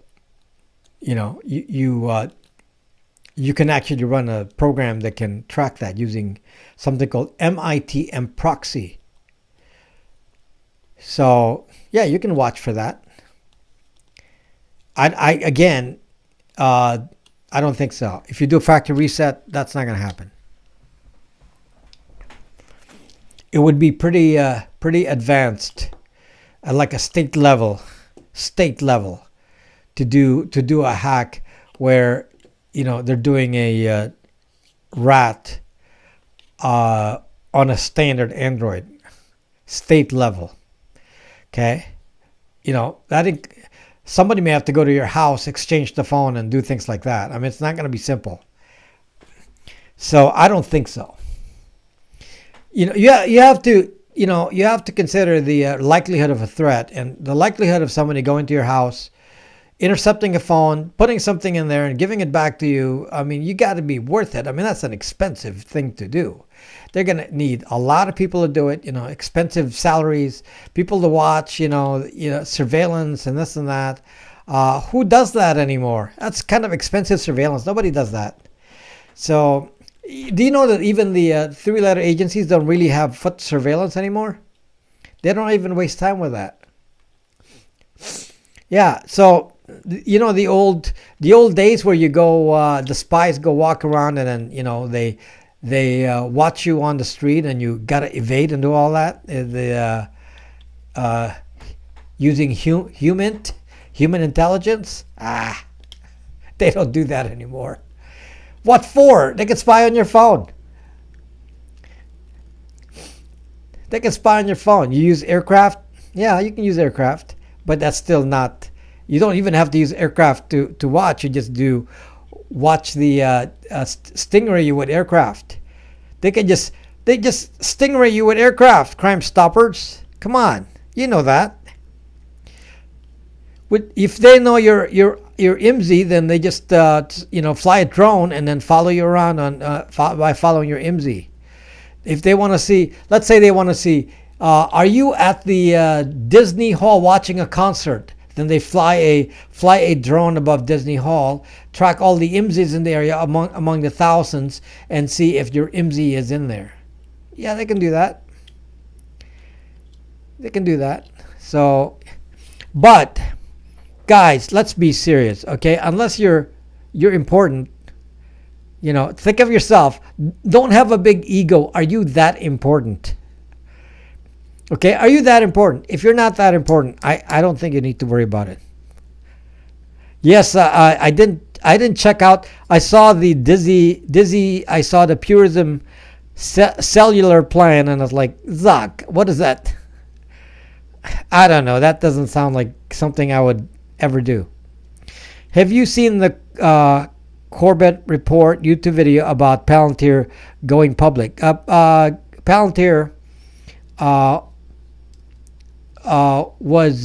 you can actually run a program that can track that using something called MITM proxy. So yeah, you can watch for that. I don't think so. If you do a factory reset, that's not going to happen. It would be pretty advanced, like a state level, to do a hack where they're doing a RAT on a standard Android, state level. Okay, somebody may have to go to your house, exchange the phone, and do things like that. I mean, it's not going to be simple. So I don't think so. You have to consider the likelihood of a threat, and the likelihood of somebody going to your house, intercepting a phone, putting something in there and giving it back to you. I mean, you got to be worth it. I mean, that's an expensive thing to do. They're going to need a lot of people to do it, expensive salaries, people to watch, surveillance and this and that. Who does that anymore? That's kind of expensive surveillance. Nobody does that. So Do you know that even the three-letter agencies don't really have foot surveillance anymore? They don't even waste time with that. Yeah, so the old days where you go, the spies go walk around and then they watch you on the street and you gotta evade and do all that. Using human intelligence. They don't do that anymore. What for? They can spy on your phone. They can spy on your phone. You use aircraft? Yeah, you can use aircraft, but that's still not. You don't even have to use aircraft to watch. You just watch the stingray you with aircraft. They just stingray you with aircraft. Crime Stoppers. Come on, you know that. If they know your IMSI, then they just fly a drone and then follow you around by following your IMSI. If they want to see, let's say they want to see, are you at the Disney Hall watching a concert? Then they fly a drone above Disney Hall, track all the IMSIs in the area among the thousands, and see if your IMSI is in there. Yeah, they can do that. They can do that. So, but guys, let's be serious, okay? Unless you're important, think of yourself. Don't have a big ego. Are you that important? Okay, are you that important? If you're not that important, I don't think you need to worry about it. Yes, I didn't check out. I saw the Dizzy. I saw the Purism cellular plan, and I was like, Zuck, what is that? I don't know. That doesn't sound like something I would ever do. Have you seen the Corbett Report YouTube video about Palantir going public? Palantir was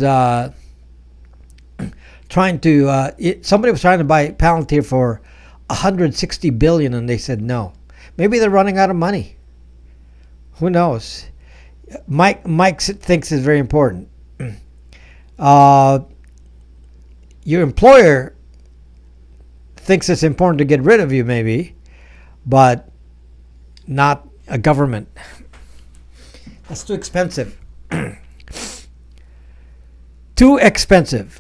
trying to. Somebody was trying to buy Palantir for $160 billion, and they said no. Maybe they're running out of money. Who knows? Mike thinks it's very important. Your employer thinks it's important to get rid of you, maybe, but not a government. That's too expensive. Too expensive.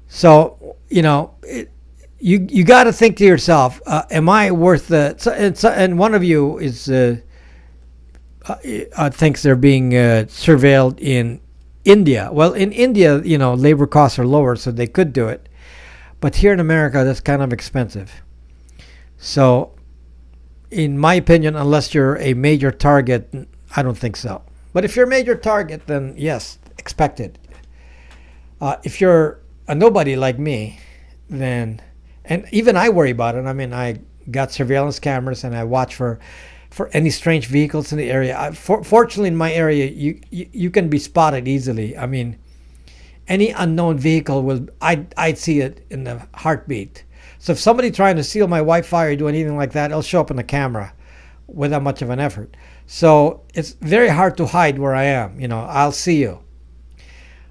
So, you got to think to yourself, am I worth the... And one of you is thinks they're being surveilled in India. Well, in India, labor costs are lower, so they could do it. But here in America, that's kind of expensive. So, in my opinion, unless you're a major target, I don't think so. But if you're a major target, then yes, expect it. If you're a nobody like me, then... And even I worry about it. I mean, I got surveillance cameras and I watch for any strange vehicles in the area. Fortunately, in my area, you can be spotted easily. I mean, any unknown vehicle I'd see it in the heartbeat. So if somebody trying to steal my Wi-Fi or do anything like that, it'll show up in the camera without much of an effort. So it's very hard to hide where I am. I'll see you.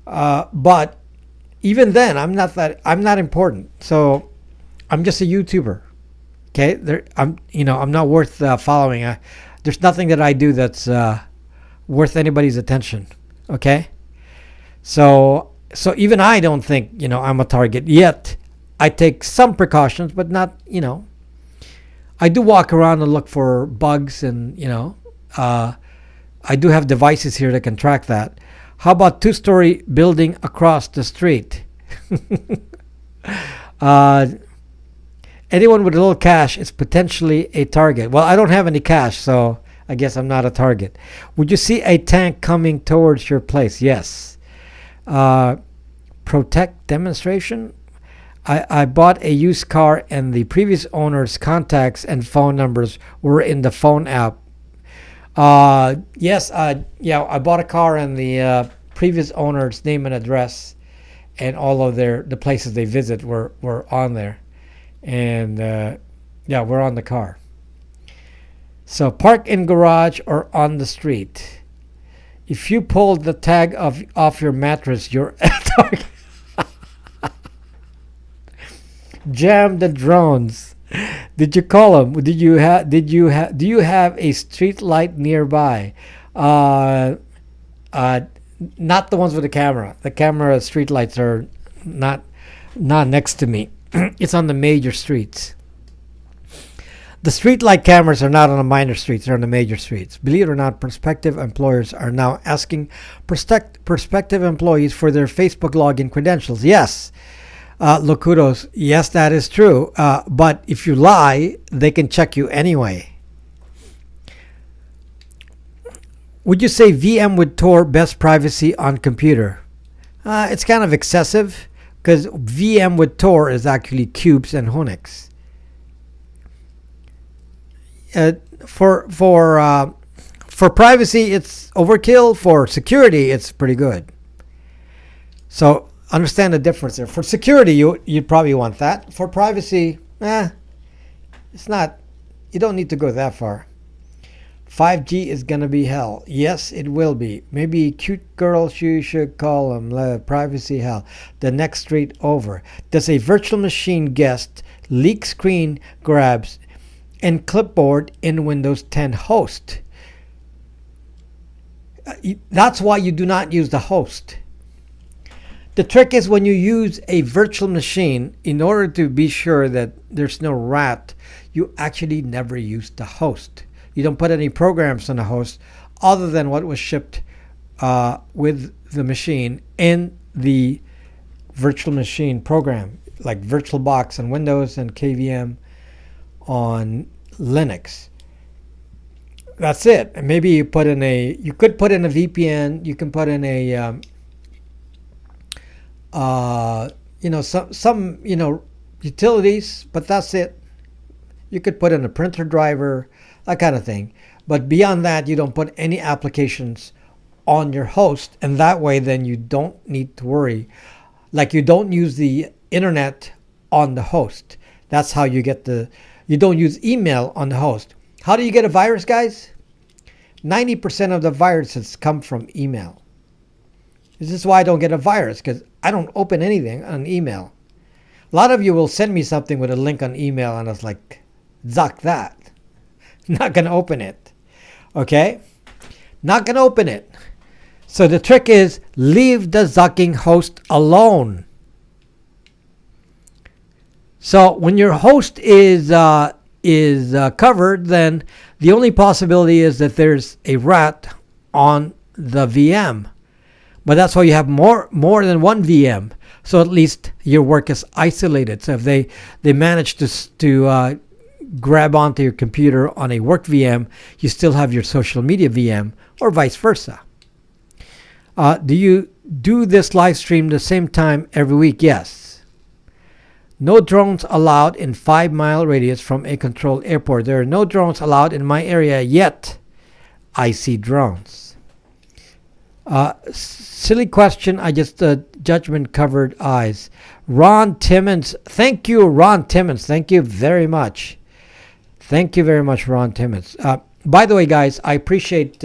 But even then, I'm not important. So I'm just a YouTuber. Okay, I'm not worth following. There's nothing that I do that's worth anybody's attention. Okay, so even I don't think I'm a target yet. I take some precautions, but not I do walk around and look for bugs, and I do have devices here that can track that. How about 2-story building across the street? Anyone with a little cash is potentially a target. Well, I don't have any cash, so I guess I'm not a target. Would you see a tank coming towards your place? Yes. Protect demonstration. I bought a used car and the previous owner's contacts and phone numbers were in the phone app. Yes, I bought a car and the previous owner's name and address and all of the places they visit were on there. And we're on the car. So park in garage or on the street. If you pulled the tag off your mattress, you're a target. Jam the drones. Did you call him? Do you have a street light nearby? Uh, uh, Not the ones with the camera. The camera street lights are not not next to me. It's on the major streets. The street light cameras are not on the minor streets, they're on the major streets. Believe it or not, prospective employers are now asking prospective employees for their Facebook login credentials. Yes, Locutos, yes, that is true. But if you lie, they can check you anyway. Would you say VM with Tor best privacy on computer? It's kind of excessive because VM with Tor is actually cubes and Honix. For privacy, it's overkill. For security, it's pretty good. So understand the difference there. For security, you'd probably want that. For privacy, it's not. You don't need to go that far. 5G is gonna be hell. Yes, it will be. Maybe cute girls you should call them. Privacy hell. The next street over. Does a virtual machine guest leak screen grabs and clipboard in Windows 10 host? That's why you do not use the host. The trick is when you use a virtual machine, in order to be sure that there's no rat, you actually never use the host. You don't put any programs on the host other than what was shipped with the machine in the virtual machine program, like VirtualBox on Windows and KVM on Linux. That's it. And maybe you could put in a VPN. You can put in a some utilities, but that's it. You could put in a printer driver, that kind of thing. But beyond that, you don't put any applications on your host, and that way then you don't need to worry. Like, you don't use the internet on the host. That's how you get you don't use email on the host. How do you get a virus, guys? 90% of the viruses come from email. This is why I don't get a virus, because I don't open anything on email. A lot of you will send me something with a link on email, and it's like, zuck that. Not going to open it. Okay? Not going to open it. So the trick is, leave the zucking host alone. So when your host is covered, then the only possibility is that there's a rat on the VM. But that's why you have more than one VM. So at least your work is isolated. So if they manage to grab onto your computer on a work VM, you still have your social media VM, or vice versa. Do you do this live stream the same time every week? Yes. No drones allowed in 5-mile radius from a controlled airport. There are no drones allowed in my area yet. I see drones. Silly question. I just judgment covered eyes. Ron Timmons. Thank you, Ron Timmons. Thank you very much. Thank you very much, Ron Timmons. By the way, guys, I appreciate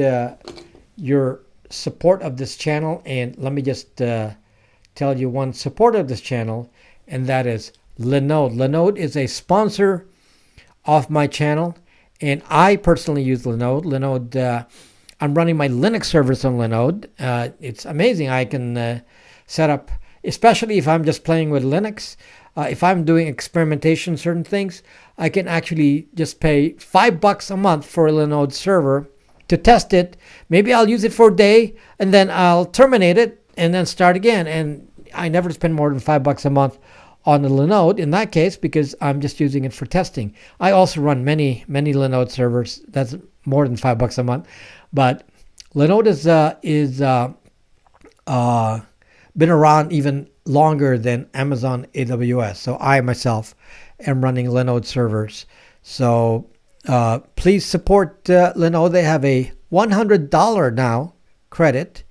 your support of this channel. And let me just tell you one support of this channel, and that is Linode. Linode is a sponsor of my channel, and I personally use Linode. Linode, I'm running my Linux servers on Linode. It's amazing. I can set up, especially if I'm just playing with Linux. If I'm doing experimentation, certain things, I can actually just pay $5 a month for a Linode server to test it. Maybe I'll use it for a day, and then I'll terminate it and then start again. And I never spend more than $5 a month on the Linode in that case, because I'm just using it for testing. I also run many Linode servers. That's more than $5 a month. But Linode is been around even longer than Amazon AWS. So I myself am running Linode servers. So please support Linode. They have a $100 now credit,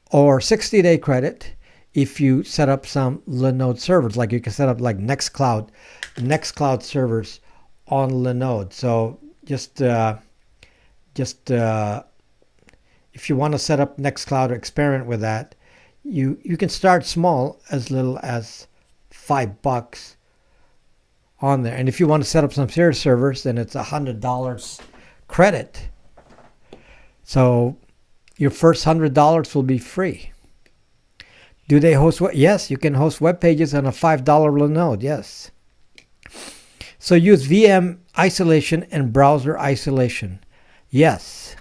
or 60-day credit, if you set up some Linode servers. Like, you can set up like Nextcloud servers on Linode. So just if you want to set up Nextcloud or experiment with that, you can start small, as little as $5 on there. And if you want to set up some shared servers, then it's $100 credit. So your first $100 will be free. Do they host? Yes, you can host web pages on a $5 node. Yes. So use VM isolation and browser isolation. Yes.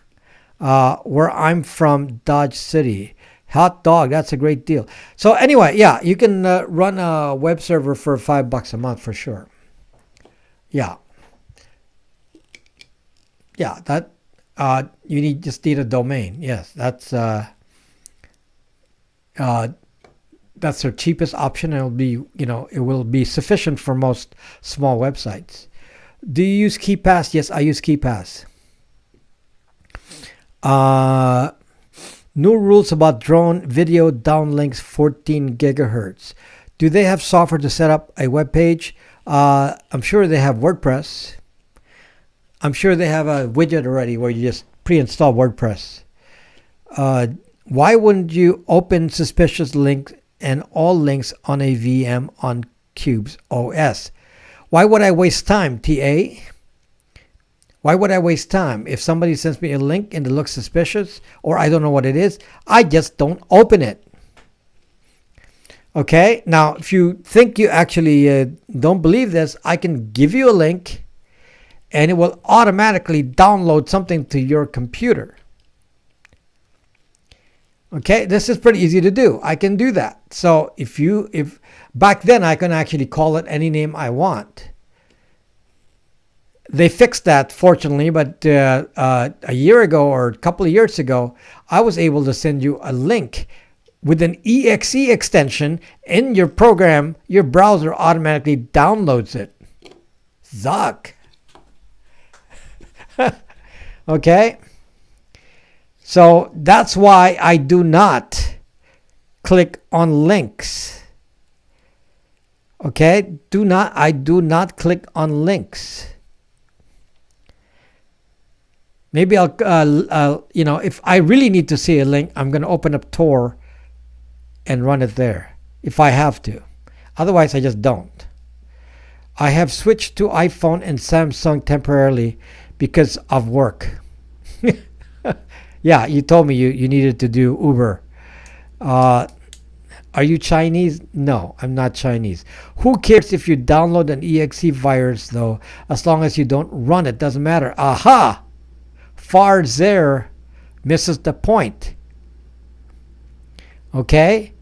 Where I'm from, Dodge City. Hot dog, that's a great deal. So anyway, yeah, you can run a web server for $5 a month for sure. Yeah. Yeah, that you just need a domain. Yes, that's their cheapest option. It'll be, it will be sufficient for most small websites. Do you use KeePass? Yes, I use KeePass. New rules about drone video downlinks 14 gigahertz. Do they have software to set up a web page? I'm sure they have WordPress. I'm sure they have a widget already where you just pre-install WordPress. Why wouldn't you open suspicious links and all links on a VM on Cube's OS? Why would I waste time, TA? Why would I waste time? If somebody sends me a link and it looks suspicious or I don't know what it is, I just don't open it. Okay, now if you think you actually don't believe this, I can give you a link and it will automatically download something to your computer. Okay, this is pretty easy to do. I can do that. So if back then I can actually call it any name I want. They fixed that, fortunately, but a year ago or a couple of years ago, I was able to send you a link with an exe extension in your program. Your browser automatically downloads it. Zuck. Okay? So that's why I do not click on links. Okay? I do not click on links. Maybe I'll if I really need to see a link, I'm going to open up Tor and run it there if I have to. Otherwise, I just don't. I have switched to iPhone and Samsung temporarily because of work. Yeah, you told me you needed to do Uber. Are you Chinese? No, I'm not Chinese. Who cares if you download an exe virus, though? As long as you don't run it, doesn't matter. Aha! Farzer misses the point. Okay?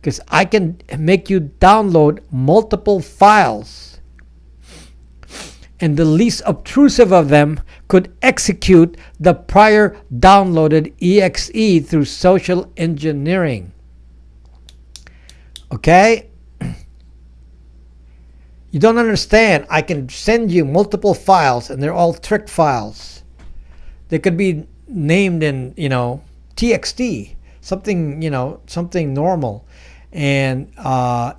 Because I can make you download multiple files. And the least obtrusive of them could execute the prior downloaded exe through social engineering. Okay? You don't understand. I can send you multiple files and they're all trick files. They could be named in, TXT, something normal, and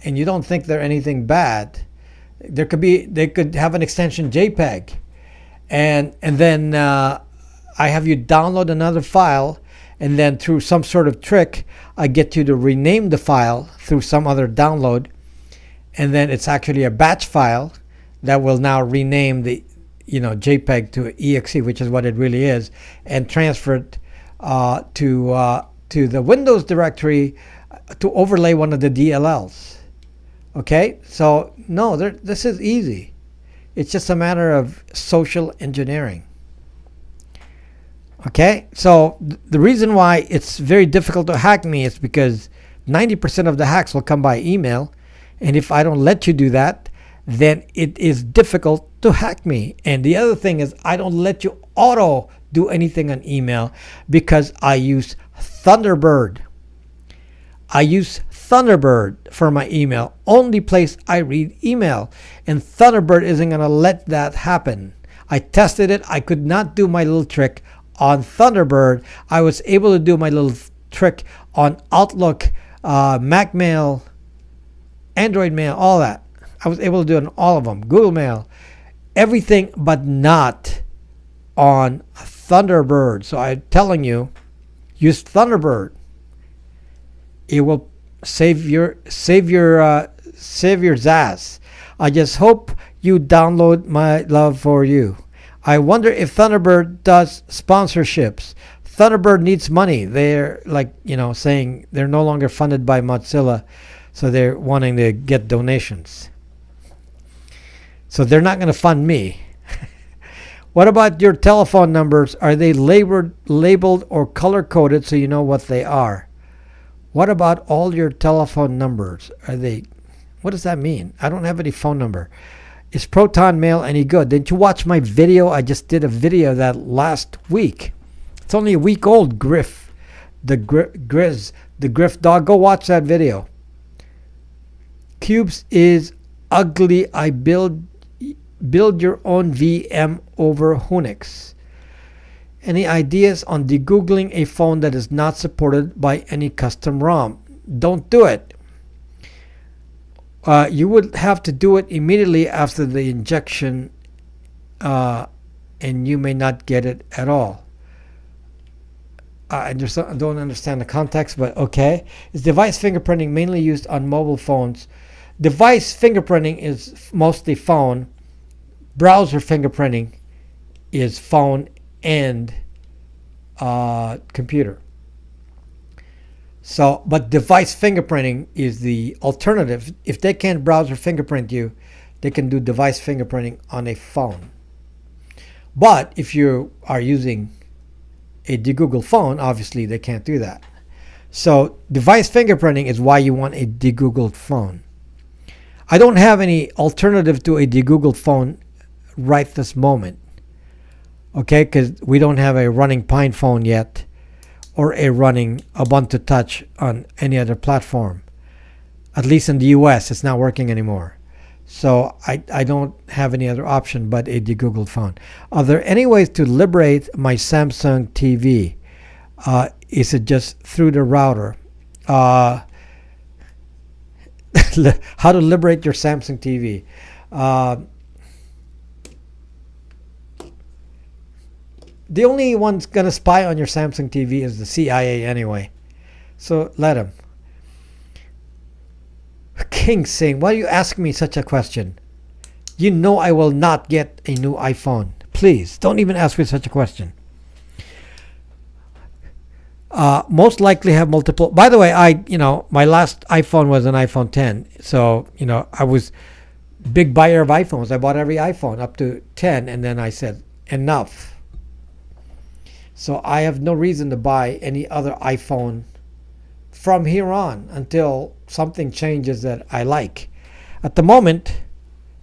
you don't think they're anything bad. They could have an extension JPEG, and then I have you download another file, and then through some sort of trick, I get you to rename the file through some other download, and then it's actually a batch file that will now rename the JPEG to exe, which is what it really is, and transfer it to the Windows directory to overlay one of the DLLs. Okay, so no, this is easy. It's just a matter of social engineering. Okay, so the reason why it's very difficult to hack me is because 90% of the hacks will come by email, and if I don't let you do that, then it is difficult to hack me. And the other thing is I don't let you auto do anything on email because I use Thunderbird. I use Thunderbird for my email. Only place I read email. And Thunderbird isn't going to let that happen. I tested it. I could not do my little trick on Thunderbird. I was able to do my little trick on Outlook, Mac Mail, Android Mail, all that. I was able to do it on all of them. Google Mail. Everything but not on Thunderbird. So I'm telling you, use Thunderbird. It will save your Zaz. I just hope you download my love for you. I wonder if Thunderbird does sponsorships. Thunderbird needs money. They're like, saying they're no longer funded by Mozilla, so they're wanting to get donations. So they're not going to fund me. What about your telephone numbers? Are they labeled or color coded so you know what they are? What about all your telephone numbers? What does that mean? I don't have any phone number. Is Proton Mail any good? Didn't you watch my video? I just did a video that last week. It's only a week old, Griff. The Griff dog. Go watch that video. Cubes is ugly. I build your own VM over Unix. Any ideas on degoogling a phone that is not supported by any custom ROM? Don't do it. You would have to do it immediately after the injection, and you may not get it at all. I don't understand the context, but okay. Is device fingerprinting mainly used on mobile phones? Device fingerprinting is mostly phone. Browser fingerprinting is phone and computer. So, but device fingerprinting is the alternative. If they can't browser fingerprint you, they can do device fingerprinting on a phone. But if you are using a degoogled phone, obviously they can't do that. So device fingerprinting is why you want a degoogled phone. I don't have any alternative to a degoogled phone right this moment. Okay, because we don't have a running Pine phone yet, or a running Ubuntu Touch on any other platform. At least in the US, it's not working anymore. So I don't have any other option but a degoogled phone. Are there any ways to liberate my Samsung TV? Is it just through the router? How to liberate your Samsung TV? The only one's going to spy on your Samsung TV is the CIA anyway. So let him. King saying, why are you asking me such a question? You know I will not get a new iPhone. Please, don't even ask me such a question. Most likely have multiple. By the way, my last iPhone was an iPhone 10. So, I was big buyer of iPhones. I bought every iPhone up to 10. And then I said, enough. So I have no reason to buy any other iPhone from here on until something changes that I like. At the moment,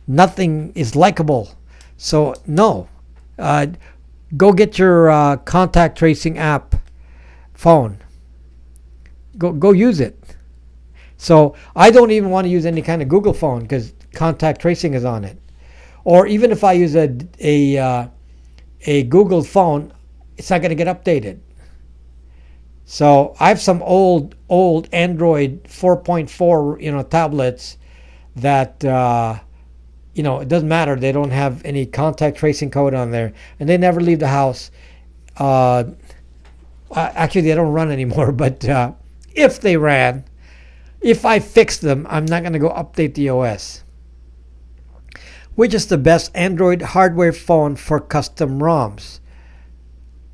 nothing is likable. So no. Go get your contact tracing app phone. Go use it. So I don't even want to use any kind of Google phone because contact tracing is on it. Or even if I use a Google phone, it's not going to get updated. So I have some old Android 4.4 tablets that it doesn't matter. They don't have any contact tracing code on there, and they never leave the house. Actually, they don't run anymore. But if they ran, if I fixed them, I'm not going to go update the OS. Which is the best Android hardware phone for custom ROMs?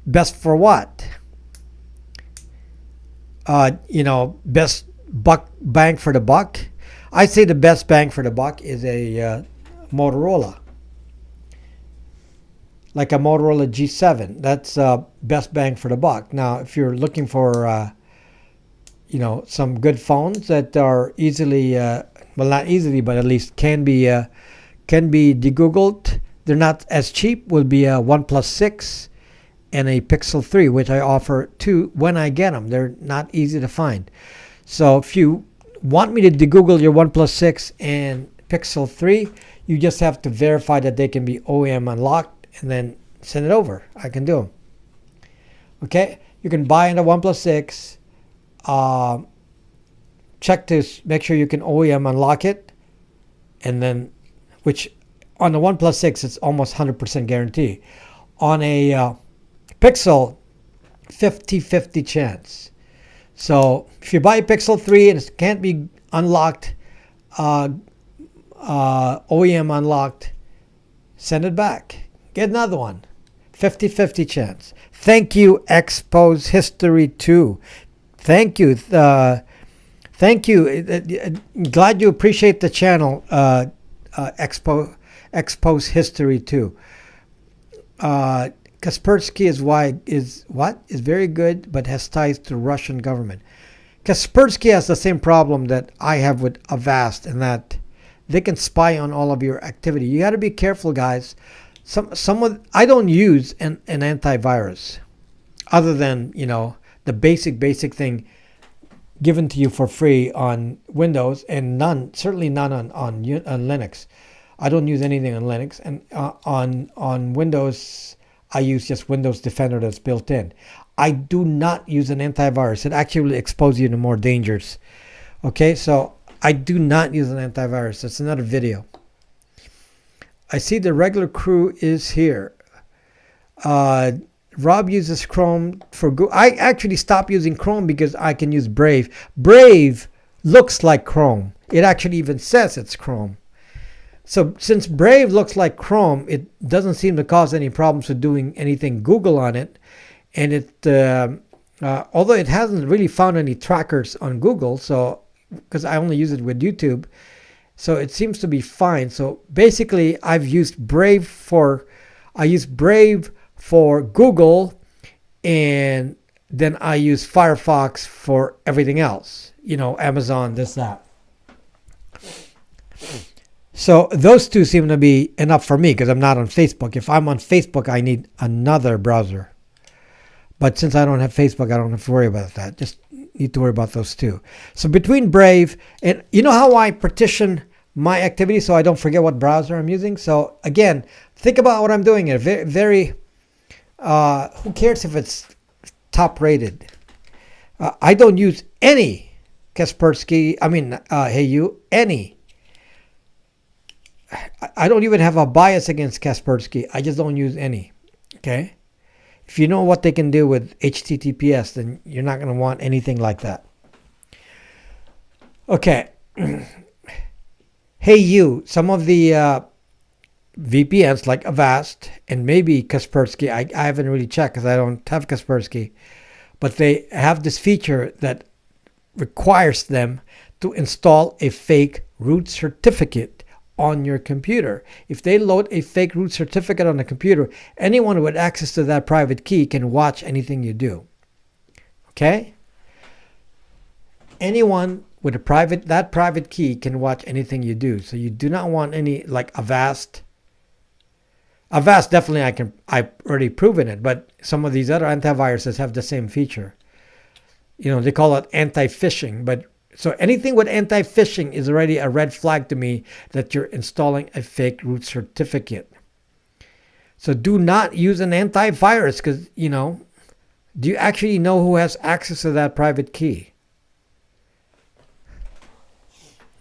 Best for what? Best bang for the buck. I'd say the best bang for the buck is a Motorola. Like a Motorola G7. That's best bang for the buck. Now, if you're looking for, some good phones that are easily, not easily, but at least can be degoogled. They're not as cheap. Will be a OnePlus 6. And a Pixel 3, which I offer to when I get them. They're not easy to find. So if you want me to degoogle your OnePlus 6 and Pixel 3, you just have to verify that they can be OEM unlocked and then send it over. I can do them. Okay? You can buy in a OnePlus 6. Check to make sure you can OEM unlock it. And then, which on the OnePlus 6, it's almost 100% guarantee. On a Pixel, 50-50 chance. So if you buy a Pixel 3 and it can't be unlocked, OEM unlocked, send it back. Get another one. 50-50 chance. Thank you, Expose History 2. Thank you. Thank you. Glad you appreciate the channel, Expose History 2. Kaspersky is very good, but has ties to Russian government. Kaspersky has the same problem that I have with Avast, in that they can spy on all of your activity. You got to be careful, guys. I don't use an antivirus, other than the basic thing given to you for free on Windows, and certainly none on Linux. I don't use anything on Linux, and on Windows, I use just Windows Defender that's built in. I do not use an antivirus. It actually exposes you to more dangers. Okay, so I do not use an antivirus. That's another video. I see the regular crew is here. Rob uses Chrome for Google. I actually stopped using Chrome because I can use Brave. Brave looks like Chrome. It actually even says it's Chrome. So since Brave looks like Chrome, it doesn't seem to cause any problems with doing anything Google on it. And although it hasn't really found any trackers on Google, so because I only use it with YouTube, so it seems to be fine. So basically, I use Brave for Google, and then I use Firefox for everything else. Amazon, this, that. So those two seem to be enough for me because I'm not on Facebook. If I'm on Facebook, I need another browser. But since I don't have Facebook, I don't have to worry about that. Just need to worry about those two. So between Brave and how I partition my activity so I don't forget what browser I'm using. So again, think about what I'm doing here. Very, very. Who cares if it's top rated? I don't use any Kaspersky. Any. I don't even have a bias against Kaspersky. I just don't use any. Okay. If you know what they can do with HTTPS, then you're not going to want anything like that. Okay. Hey, you. Some of the VPNs like Avast and maybe Kaspersky, I haven't really checked because I don't have Kaspersky, but they have this feature that requires them to install a fake root certificate on your computer. If they load a fake root certificate on the computer, anyone with access to that private key can watch anything you do. Okay? Anyone with that private key can watch anything you do. So you do not want any, like Avast. Avast, definitely I've already proven it, but some of these other antiviruses have the same feature. They call it anti-phishing, but so anything with anti-phishing is already a red flag to me that you're installing a fake root certificate. So do not use an antivirus because, do you actually know who has access to that private key?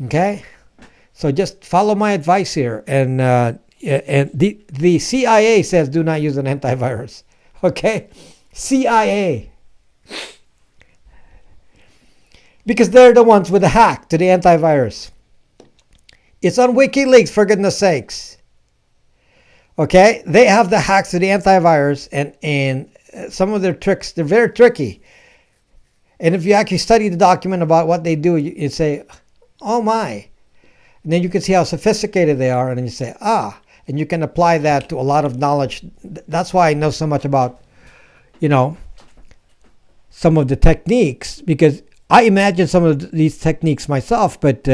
Okay? So just follow my advice here. And the CIA says do not use an antivirus. Okay? CIA. Because they're the ones with the hack to the antivirus. It's on WikiLeaks, for goodness sakes. Okay? They have the hacks to the antivirus, and some of their tricks, they're very tricky. And if you actually study the document about what they do, you say, oh my. And then you can see how sophisticated they are, and then you say, and you can apply that to a lot of knowledge. That's why I know so much about, some of the techniques, because I imagine some of these techniques myself, but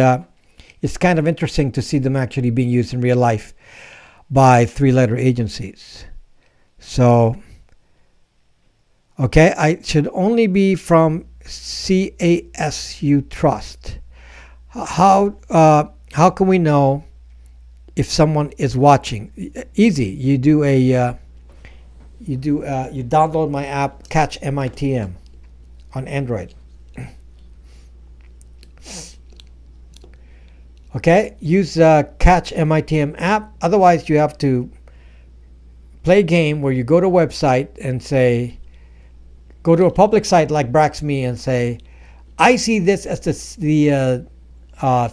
it's kind of interesting to see them actually being used in real life by three-letter agencies. So, okay, I should only be from CASU Trust. How can we know if someone is watching? Easy. You download my app, Catch MITM, on Android. Okay, use Catch MITM app. Otherwise, you have to play a game where you go to a website and say, go to a public site like Brax.me and say, I see this as the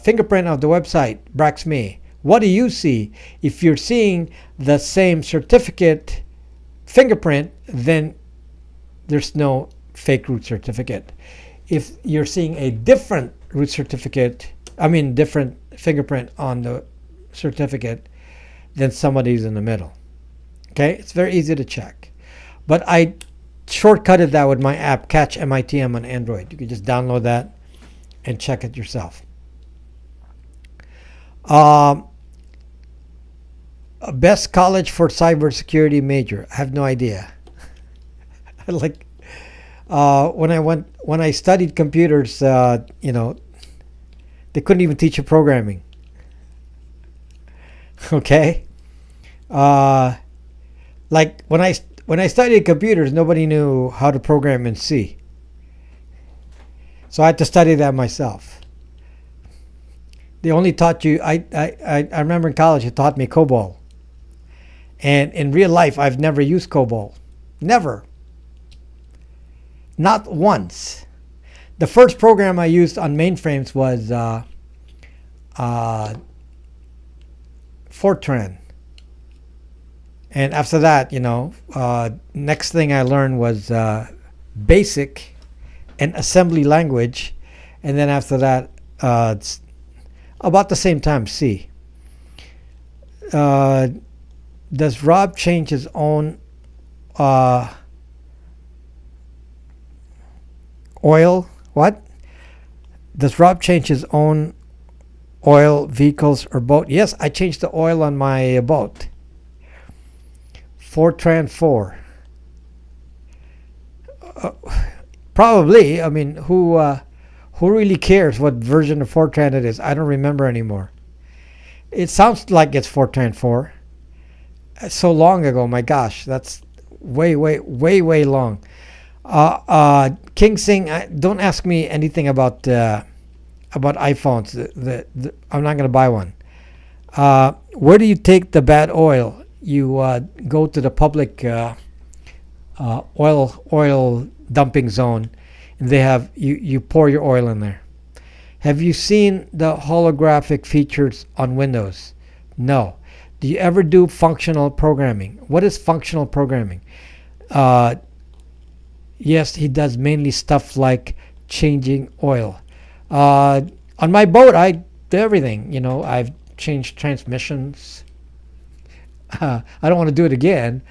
fingerprint of the website, Brax.me. What do you see? If you're seeing the same certificate fingerprint, then there's no fake root certificate. If you're seeing a different root certificate, different fingerprint on the certificate, then somebody's in the middle. Okay, it's very easy to check. But I shortcutted that with my app, Catch MITM on Android. You can just download that and check it yourself. Best college for cybersecurity major. I have no idea. Like when I studied computers, they couldn't even teach you programming. Okay. Like when I studied computers, nobody knew how to program in C. So I had to study that myself. They only taught you. I remember in college, they taught me COBOL. And in real life, I've never used COBOL. Never. Not once. The first program I used on mainframes was Fortran. And after that, next thing I learned was BASIC and assembly language. And then after that, it's about the same time, C. Does Rob change his own oil? What? Does Rob change his own oil, vehicles, or boat? Yes, I changed the oil on my boat. Fortran 4. Probably. Who really cares what version of Fortran it is? I don't remember anymore. It sounds like it's Fortran 4. So long ago, my gosh, that's way long. King Sing, don't ask me anything about iPhones. I'm not going to buy one. Where do you take the bad oil? You go to the public oil dumping zone, and they have you pour your oil in there. Have you seen the holographic features on Windows? No. Do you ever do functional programming? What is functional programming? Yes, he does mainly stuff like changing oil. On my boat, I do everything. I've changed transmissions. I don't want to do it again.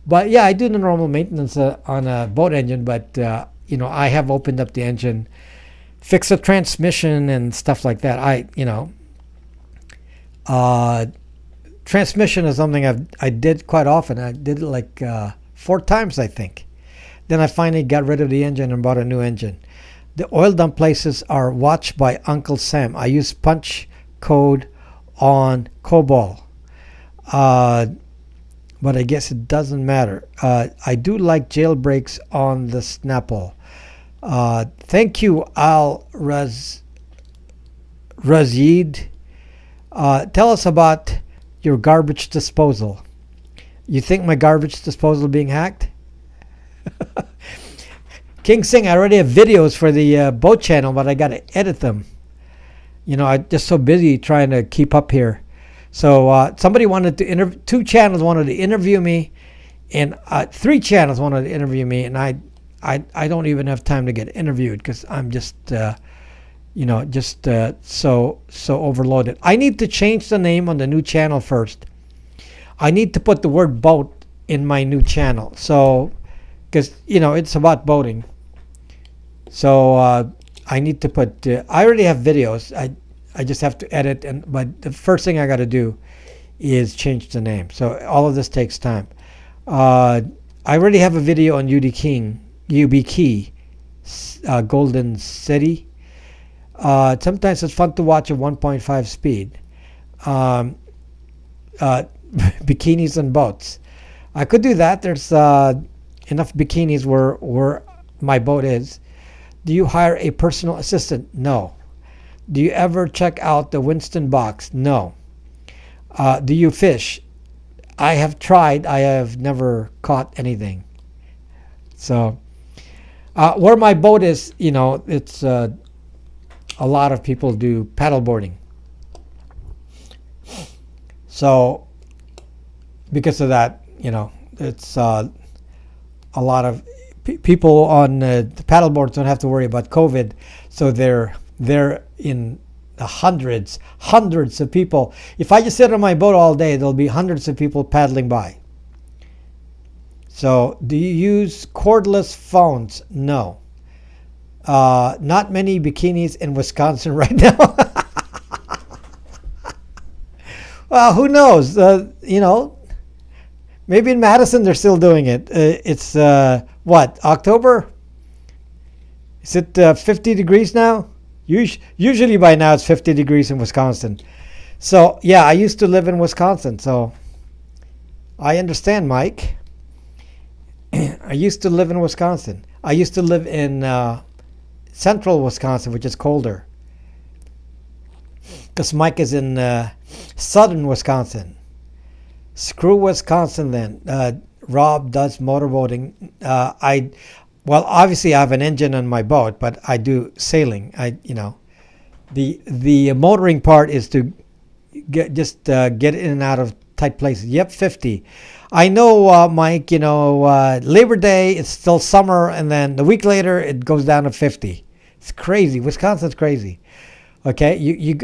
But yeah, I do the normal maintenance on a boat engine. But, I have opened up the engine, fixed the transmission and stuff like that. Transmission is something I did quite often. I did it like 4 times, I think. Then I finally got rid of the engine and bought a new engine. The oil dump places are watched by Uncle Sam. I use punch code on COBOL. But I guess it doesn't matter. I do like jailbreaks on the Snapple. Thank you, Al Razid. Tell us about your garbage disposal. You think my garbage disposal being hacked? King Sing, I already have videos for the boat channel, but I got to edit them. I'm just so busy trying to keep up here. So somebody wanted to 2 channels wanted to interview me, and 3 channels wanted to interview me, and I don't even have time to get interviewed because I'm just so overloaded. I need to change the name on the new channel first. I need to put the word boat in my new channel. So, because, it's about boating. So, I need to put, I already have videos. I just have to edit. But the first thing I got to do is change the name. So, all of this takes time. I already have a video on UB Key, Golden City. Sometimes it's fun to watch at 1.5 speed. Bikinis and boats. I could do that. There's enough bikinis where my boat is. Do you hire a personal assistant? No. Do you ever check out the Winston box? No. Do you fish? I have tried. I have never caught anything. So, where my boat is, it's a lot of people do paddleboarding. So because of that, it's a lot of people on the paddleboards don't have to worry about COVID, so they're in the hundreds of people. If I just sit on my boat all day, there'll be hundreds of people paddling by. So, do you use cordless phones? No. Not many bikinis in Wisconsin right now. Well, who knows? Maybe in Madison they're still doing it. It's what, October? Is it 50 degrees now? Usually by now it's 50 degrees in Wisconsin. So yeah, I used to live in Wisconsin, so I understand, Mike. I used to live in Wisconsin. I used to live in central Wisconsin, which is colder. Because Mike is in southern Wisconsin. Screw Wisconsin then. Rob does motorboating. Obviously I have an engine on my boat, but I do sailing. The motoring part is to get in and out of tight places. Yep, 50. I know, Mike. Labor Day it's still summer, and then the week later it goes down to 50. It's crazy. Wisconsin's crazy. Okay, you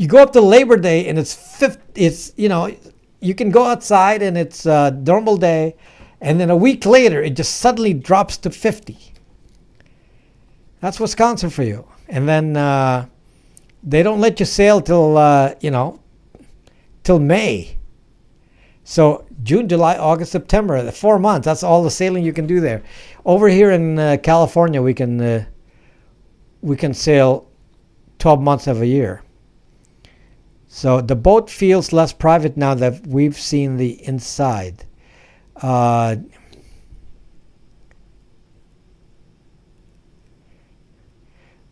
go up to Labor Day and it's 50. It's you can go outside and it's a normal day, and then a week later it just suddenly drops to 50. That's Wisconsin for you. And then they don't let you sail till till May. So June, July, August, September, the 4 months. That's all the sailing you can do there. Over here in California, we can sail 12 months of a year. So the boat feels less private now that we've seen the inside. I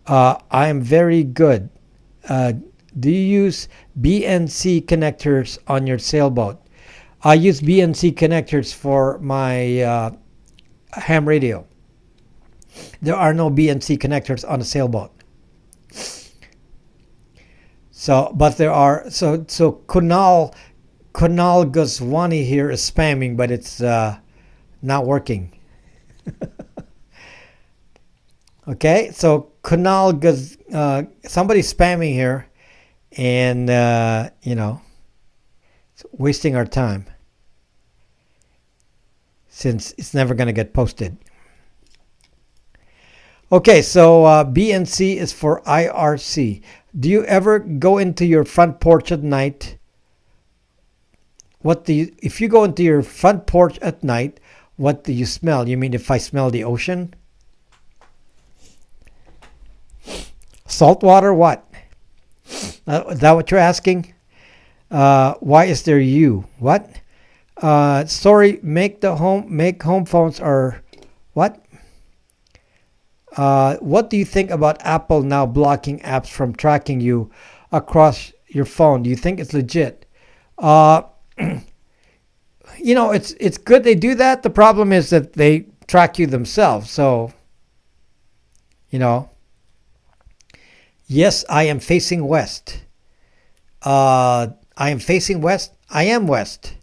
am very good. Do you use BNC connectors on your sailboat? I use BNC connectors for my ham radio. There are no BNC connectors on a sailboat. So, but there are. So Kunal Goswami here is spamming, but it's not working. Okay, so Kunal somebody's spamming here, and it's wasting our time since it's never going to get posted. Okay, so BNC is for IRC. Do you ever go into your front porch at night? If you go into your front porch at night, what do you smell? You mean if I smell the ocean? Salt water? What? Is that what you're asking? Why is there you? What? Sorry, make home phones are what? What do you think about Apple now blocking apps from tracking you across your phone? Do you think it's legit? It's good they do that. The problem is that they track you themselves. So, yes, I am facing west. I am facing west. I am west.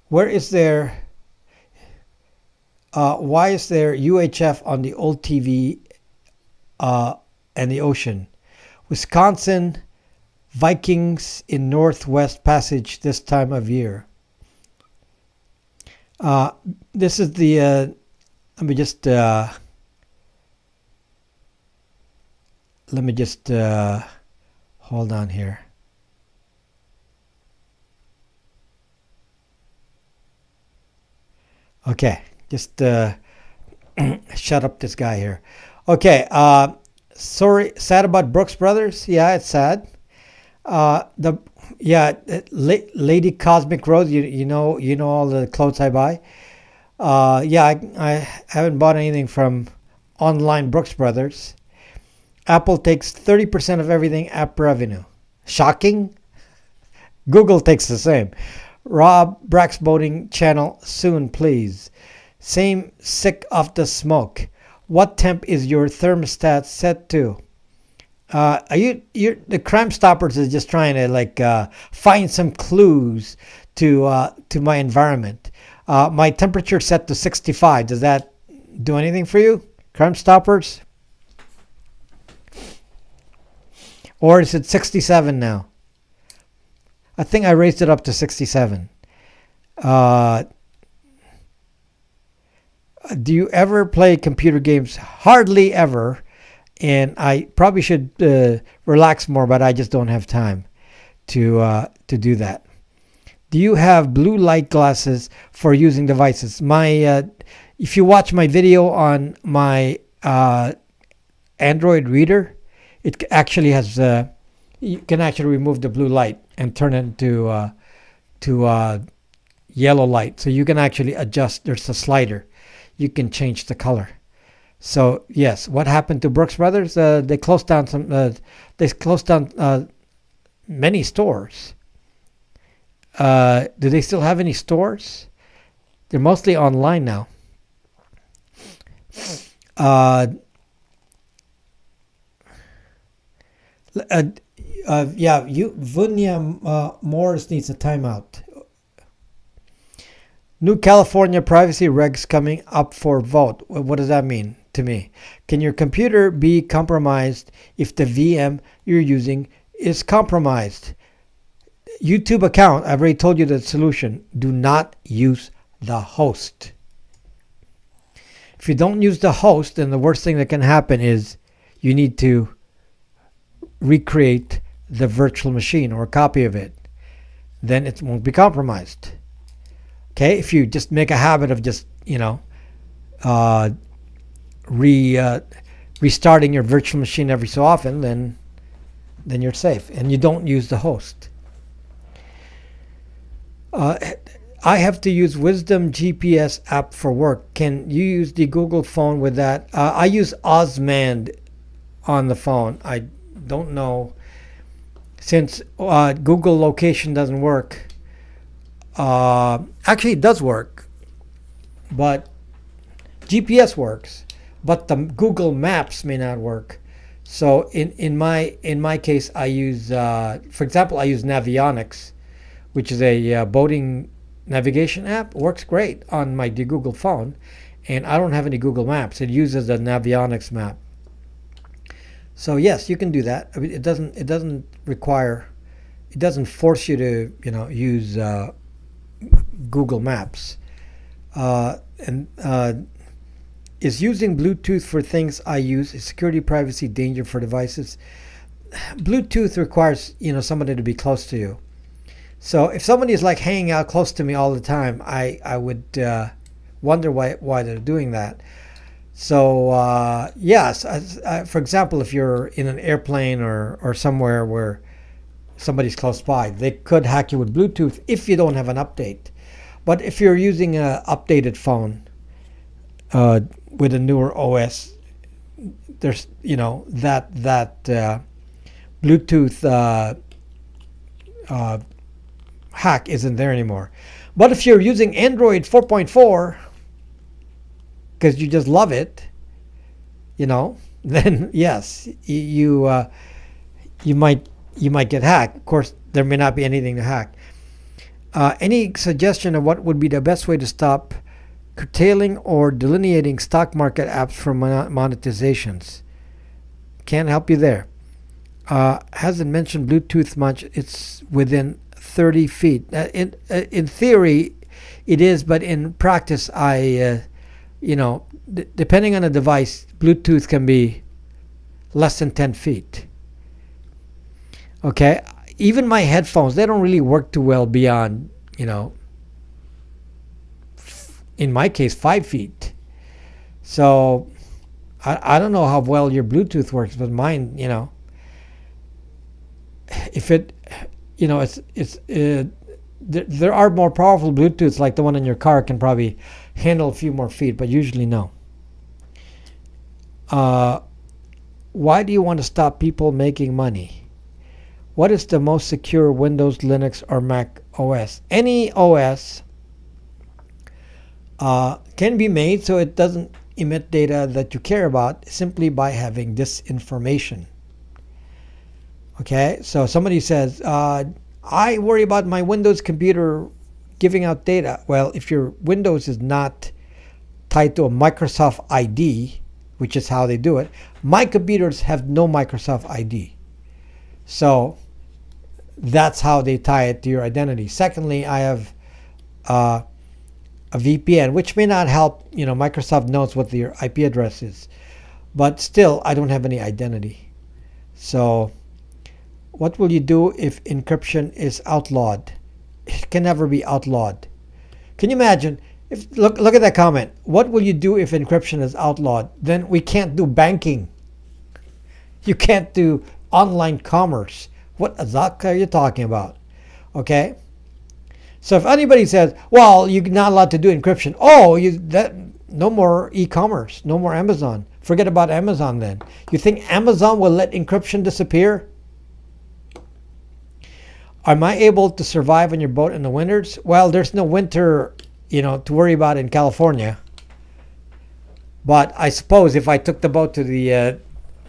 Where is there? Why is there UHF on the old TV and the ocean? Wisconsin Vikings in Northwest Passage this time of year. This is the. Let me just hold on here. Okay. Just shut up this guy here. Okay. Sorry, sad about Brooks Brothers. Yeah, it's sad. Lady Cosmic Rose. You know all the clothes I buy. I haven't bought anything from online Brooks Brothers. Apple takes 30% of everything app revenue. Shocking. Google takes the same. Rob Brack's boating channel soon, please. Same sick of the smoke. What temp is your thermostat set to? The Crime Stoppers is just trying to find some clues to my environment. My temperature set to 65. Does that do anything for you, Crime Stoppers? Or is it 67 now? I think I raised it up to 67. Do you ever play computer games? Hardly ever. And I probably should relax more, but I just don't have time to do that. Do you have blue light glasses for using devices? If you watch my video on my Android reader, it actually has you can actually remove the blue light and turn it to yellow light. So you can actually adjust. There's a slider. You can change the color. So yes, what happened to Brooks Brothers? They closed down many stores. Do they still have any stores? They're mostly online now. Vunya Morris needs a timeout. New California privacy regs coming up for vote. What does that mean to me? Can your computer be compromised if the VM you're using is compromised? YouTube account, I've already told you the solution. Do not use the host. If you don't use the host, then the worst thing that can happen is you need to recreate the virtual machine or a copy of it. Then it won't be compromised. Okay, if you just make a habit of just, restarting your virtual machine every so often, then you're safe, and you don't use the host. I have to use Wisdom GPS app for work. Can you use the Google phone with that? I use Osmand on the phone. I don't know, since Google location doesn't work. Actually, it does work, but GPS works, but the Google Maps may not work. So in my case, I use, for example, I use Navionics, which is a boating navigation app. It works great on my Google phone, and I don't have any Google Maps. It uses a Navionics map. So yes, you can do that. I mean, it doesn't force you to use Google Maps. Is using Bluetooth for things I use is security, privacy, danger for devices? Bluetooth requires somebody to be close to you. So if somebody is hanging out close to me all the time, I would wonder why they're doing that. So yes, for example, if you're in an airplane or somewhere where somebody's close by, they could hack you with Bluetooth if you don't have an update. But if you're using an updated phone with a newer OS, there's that Bluetooth hack isn't there anymore. But if you're using Android 4.4 because you just love it, then yes, you might get hacked. Of course, there may not be anything to hack. Any suggestion of what would be the best way to stop curtailing or delineating stock market apps from monetizations? Can't help you there. Hasn't mentioned Bluetooth much. It's within 30 feet. In theory, it is, but in practice, depending on the device, Bluetooth can be less than 10 feet. Okay, even my headphones, they don't really work too well beyond, in my case, 5 feet. So I don't know how well your Bluetooth works, but mine, if it, there are more powerful Bluetooths like the one in your car can probably handle a few more feet, but usually no. Why do you want to stop people making money? What is the most secure Windows, Linux, or Mac OS? Any OS can be made so it doesn't emit data that you care about simply by having disinformation. Okay, so somebody says, I worry about my Windows computer giving out data. Well, if your Windows is not tied to a Microsoft ID, which is how they do it, my computers have no Microsoft ID. So that's how they tie it to your identity. Secondly, I have a VPN, which may not help. Microsoft knows what your IP address is, but still, I don't have any identity. So what will you do if encryption is outlawed? It can never be outlawed. Can you imagine? Look at that comment. What will you do if encryption is outlawed? Then we can't do banking. You can't do online commerce. What exactly are you talking about? Okay. So if anybody says, "Well, you're not allowed to do encryption," no more e-commerce, no more Amazon. Forget about Amazon then. You think Amazon will let encryption disappear? Am I able to survive on your boat in the winters? Well, there's no winter, to worry about in California. But I suppose if I took the boat to the,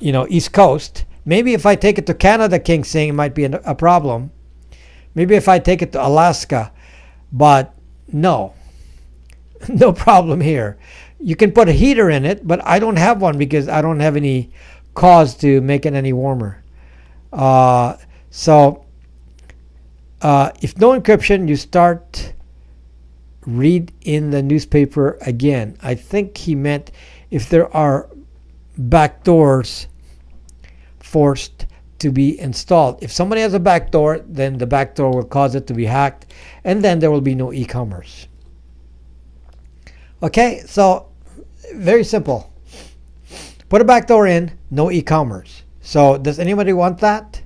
East Coast, maybe if I take it to Canada, King Sing, it might be a problem. Maybe if I take it to Alaska, but no problem here. You can put a heater in it, but I don't have one because I don't have any cause to make it any warmer. So if no encryption, you start read in the newspaper again. I think he meant if there are backdoors forced to be installed. If somebody has a backdoor, then the backdoor will cause it to be hacked, and then there will be no e-commerce. Okay, so very simple. Put a backdoor in, no e-commerce. So does anybody want that?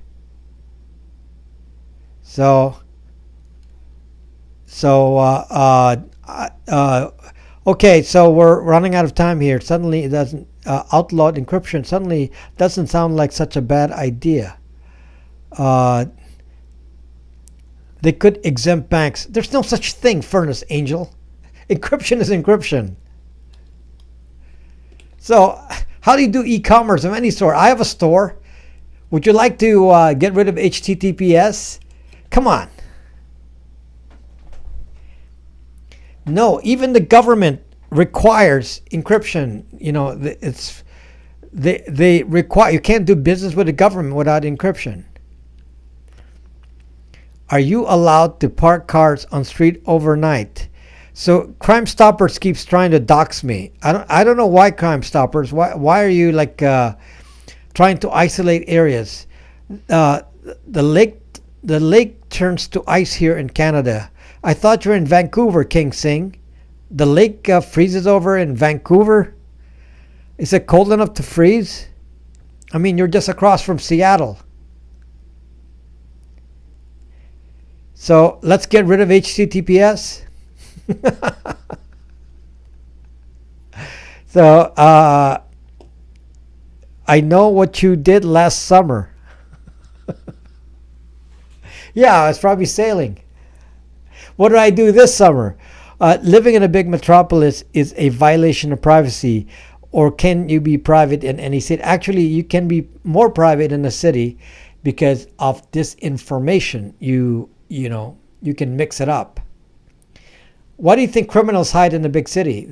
Okay, so we're running out of time here. Suddenly it doesn't, outlawed encryption suddenly doesn't sound like such a bad idea. They could exempt banks. There's no such thing, Furnace Angel. Encryption is encryption. So how do you do e-commerce of any sort? I have a store. Would you like to get rid of HTTPS? Come on. No, even the government requires encryption. They require, you can't do business with the government without encryption. Are you allowed to park cars on street overnight? So Crime Stoppers keeps trying to dox me. I don't know why, Crime Stoppers. Why are you trying to isolate areas? The lake turns to ice here in Canada. I thought you were in Vancouver, King Sing. The lake freezes over in Vancouver. Is it cold enough to freeze? I mean, you're just across from Seattle. So let's get rid of HTTPS. So I know what you did last summer. Yeah, I was probably sailing. What did I do this summer? Living in a big metropolis is a violation of privacy. Or can you be private in any city? Actually, you can be more private in a city because of disinformation. You can mix it up. Why do you think criminals hide in the big city?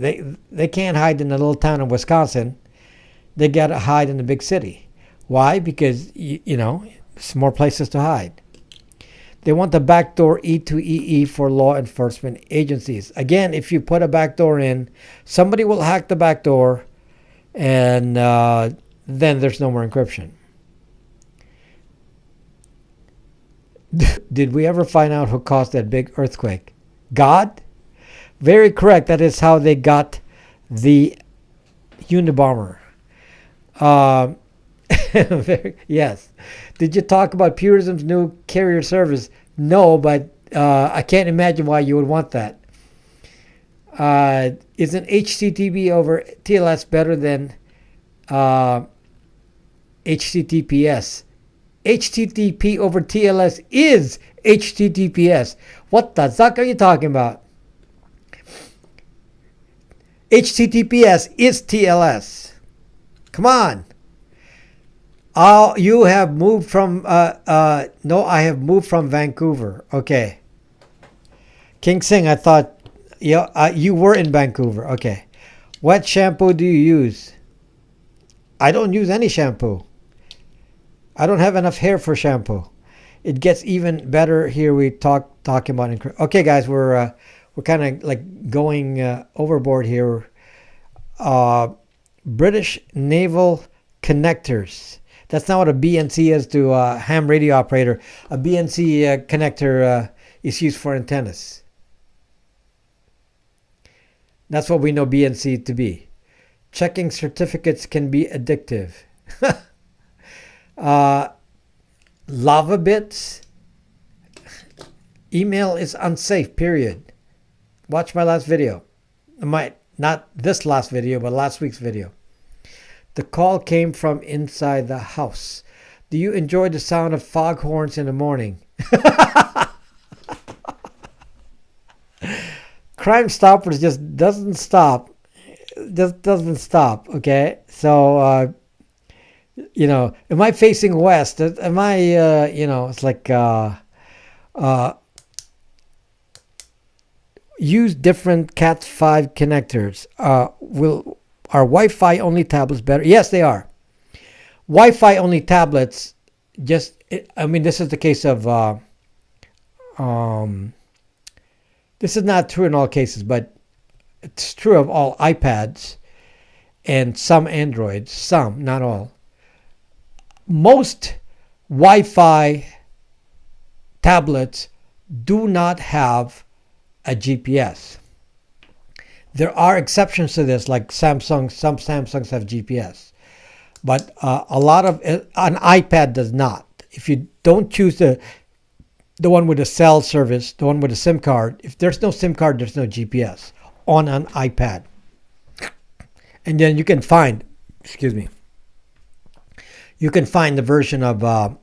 They can't hide in a little town in Wisconsin. They got to hide in the big city. Why? Because, it's more places to hide. They want the backdoor E2EE for law enforcement agencies. Again, if you put a backdoor in, somebody will hack the backdoor, and then there's no more encryption. Did we ever find out who caused that big earthquake? God? Very correct. That is how they got the Unabomber. Yes. Did you talk about Purism's new carrier service? No, but I can't imagine why you would want that. Isn't HTTP over TLS better than HTTPS? HTTP over TLS is HTTPS. What the fuck are you talking about? HTTPS is TLS. Come on. Oh, you have moved from no, I have moved from Vancouver. Okay. King Sing, I thought you were in Vancouver. Okay. What shampoo do you use? I don't use any shampoo. I don't have enough hair for shampoo. It gets even better here. We talking about okay, guys. We're kind of like going overboard here. British naval connectors. That's not what a BNC is to a ham radio operator. A BNC connector is used for antennas. That's what we know BNC to be. Checking certificates can be addictive. Lava bits. Email is unsafe, period. Watch my last video. Not this last video, but last week's video. The call came from inside the house. Do you enjoy the sound of foghorns in the morning? Crime Stoppers just doesn't stop. Just doesn't stop, okay? So, am I facing west? Am I, it's like, use different Cat5 connectors. Are Wi-Fi only tablets better? Yes, they are. Wi-Fi only tablets, this is the case of, this is not true in all cases, but it's true of all iPads and some Androids, some, not all. Most Wi-Fi tablets do not have a GPS. There are exceptions to this, like Samsung. Some Samsungs have GPS, but a lot of an iPad does not. If you don't choose the one with a cell service, the one with a SIM card, if there's no SIM card, there's no GPS on an iPad. And then you can find, you can find the version of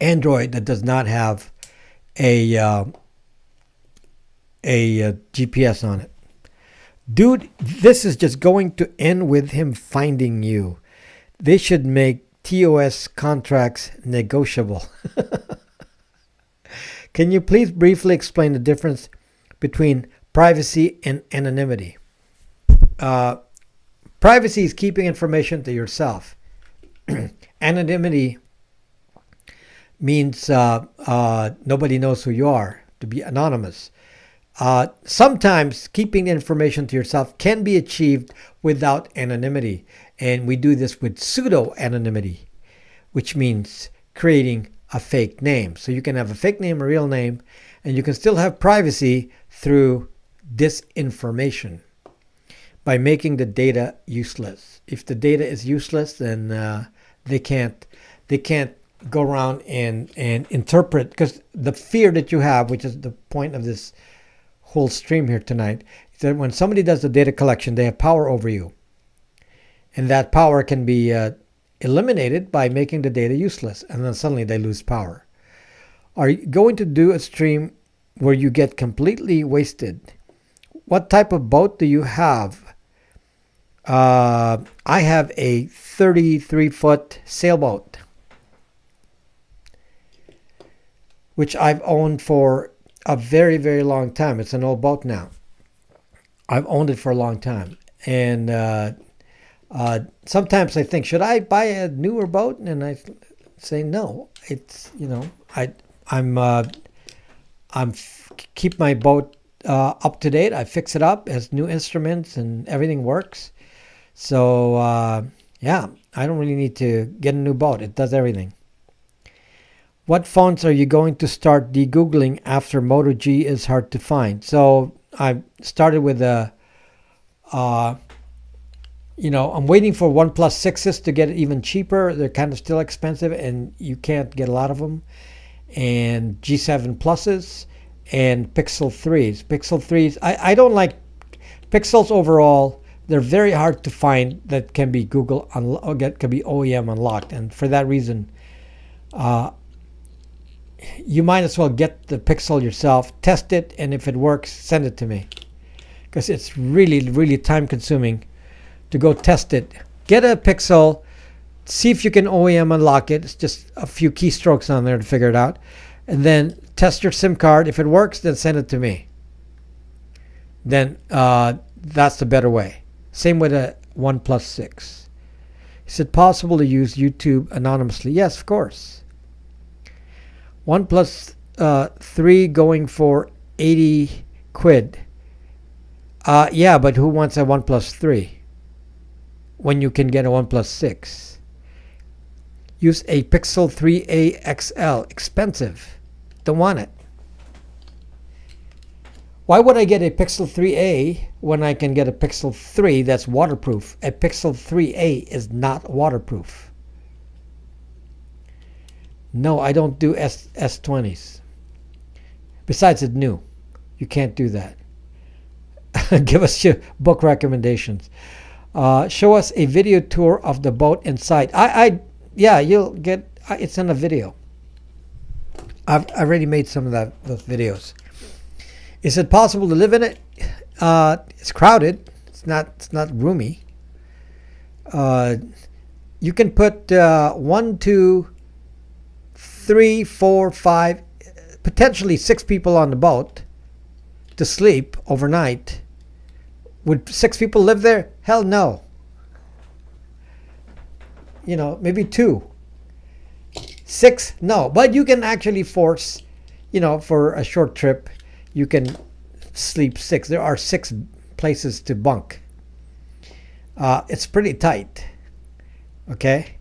Android that does not have a GPS on it. Dude, this is just going to end with him finding you. They should make TOS contracts negotiable. Can you please briefly explain the difference between privacy and anonymity? Privacy is keeping information to yourself. Anonymity means nobody knows who you are, to be anonymous. Sometimes keeping the information to yourself can be achieved without anonymity. And we do this with pseudo-anonymity, which means creating a fake name. So you can have a fake name, a real name, and you can still have privacy through disinformation by making the data useless. If the data is useless, then they can't go around and interpret, because the fear that you have, which is the point of this whole stream here tonight, is that when somebody does the data collection, they have power over you. And that power can be eliminated by making the data useless, and then suddenly they lose power. Are you going to do a stream where you get completely wasted? What type of boat do you have? I have a 33-foot sailboat, which I've owned for a very, very long time. It's an old boat now. I've owned it for a long time. And sometimes I think, should I buy a newer boat? And I say, no. It's, I'm keep my boat up to date. I fix it up, has new instruments, and everything works. So, yeah, I don't really need to get a new boat. It does everything. What phones are you going to start de-Googling after Moto G is hard to find? So I started with I'm waiting for OnePlus 6s to get it even cheaper. They're kind of still expensive, and you can't get a lot of them. And G7 Pluses and Pixel 3s. Pixel 3s, I don't like Pixels overall. They're very hard to find that can be can be OEM unlocked. And for that reason, you might as well get the Pixel yourself, test it, and if it works, send it to me. Because it's really, really time consuming to go test it. Get a Pixel, See if you can OEM unlock it. It's just a few keystrokes on there to figure it out. And then test your SIM card. If it works, then send it to me. Then that's the better way. Same with a OnePlus 6. Is it possible to use YouTube anonymously? Yes, of course. OnePlus 3 going for 80 quid. Yeah, but who wants a OnePlus 3 when you can get a OnePlus 6? Use a Pixel 3a XL. Expensive. Don't want it. Why would I get a Pixel 3a when I can get a Pixel 3 that's waterproof? A Pixel 3a is not waterproof. No, I don't do S20s. Besides, it's new. You can't do that. Give us your book recommendations. Show us a video tour of the boat inside. Yeah, you'll get. It's in a video. I've already made some of those videos. Is it possible to live in it? It's crowded. It's not roomy. You can put 1, 2, 3, 4, 5, potentially 6 people on the boat to sleep overnight. Would 6 people live there? Hell no. Maybe 2. 6, no. But you can actually force, for a short trip, you can sleep 6. There are 6 places to bunk. It's pretty tight. Okay?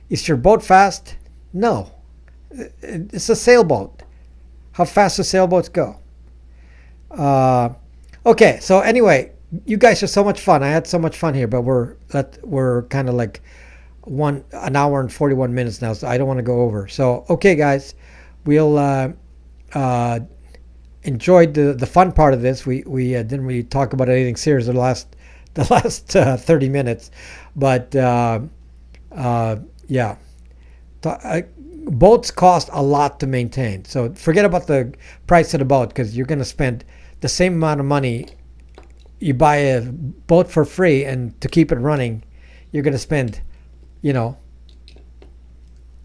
Is your boat fast? No. It's a sailboat. How fast do sailboats go? Okay, so anyway, you guys are so much fun. I had so much fun here, but we're kind of like an hour and 41 minutes now, so I don't want to go over. So okay, guys, we'll enjoyed the fun part of this. We didn't really talk about anything serious the last 30 minutes, but yeah, boats cost a lot to maintain. So forget about the price of the boat, because you're going to spend the same amount of money. You buy a boat for free, and to keep it running, you're going to spend,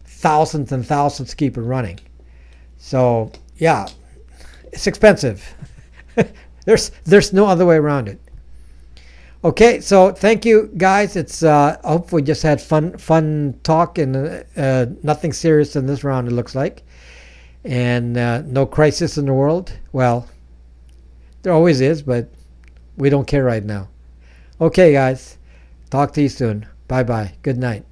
thousands and thousands to keep it running. So yeah, it's expensive. There's no other way around it. Okay, so thank you guys. It's hope we just had fun talk, and nothing serious in this round, it looks like, and no crisis in the world. Well, there always is, but we don't care right now. Okay, guys, talk to you soon. Bye bye. Good night.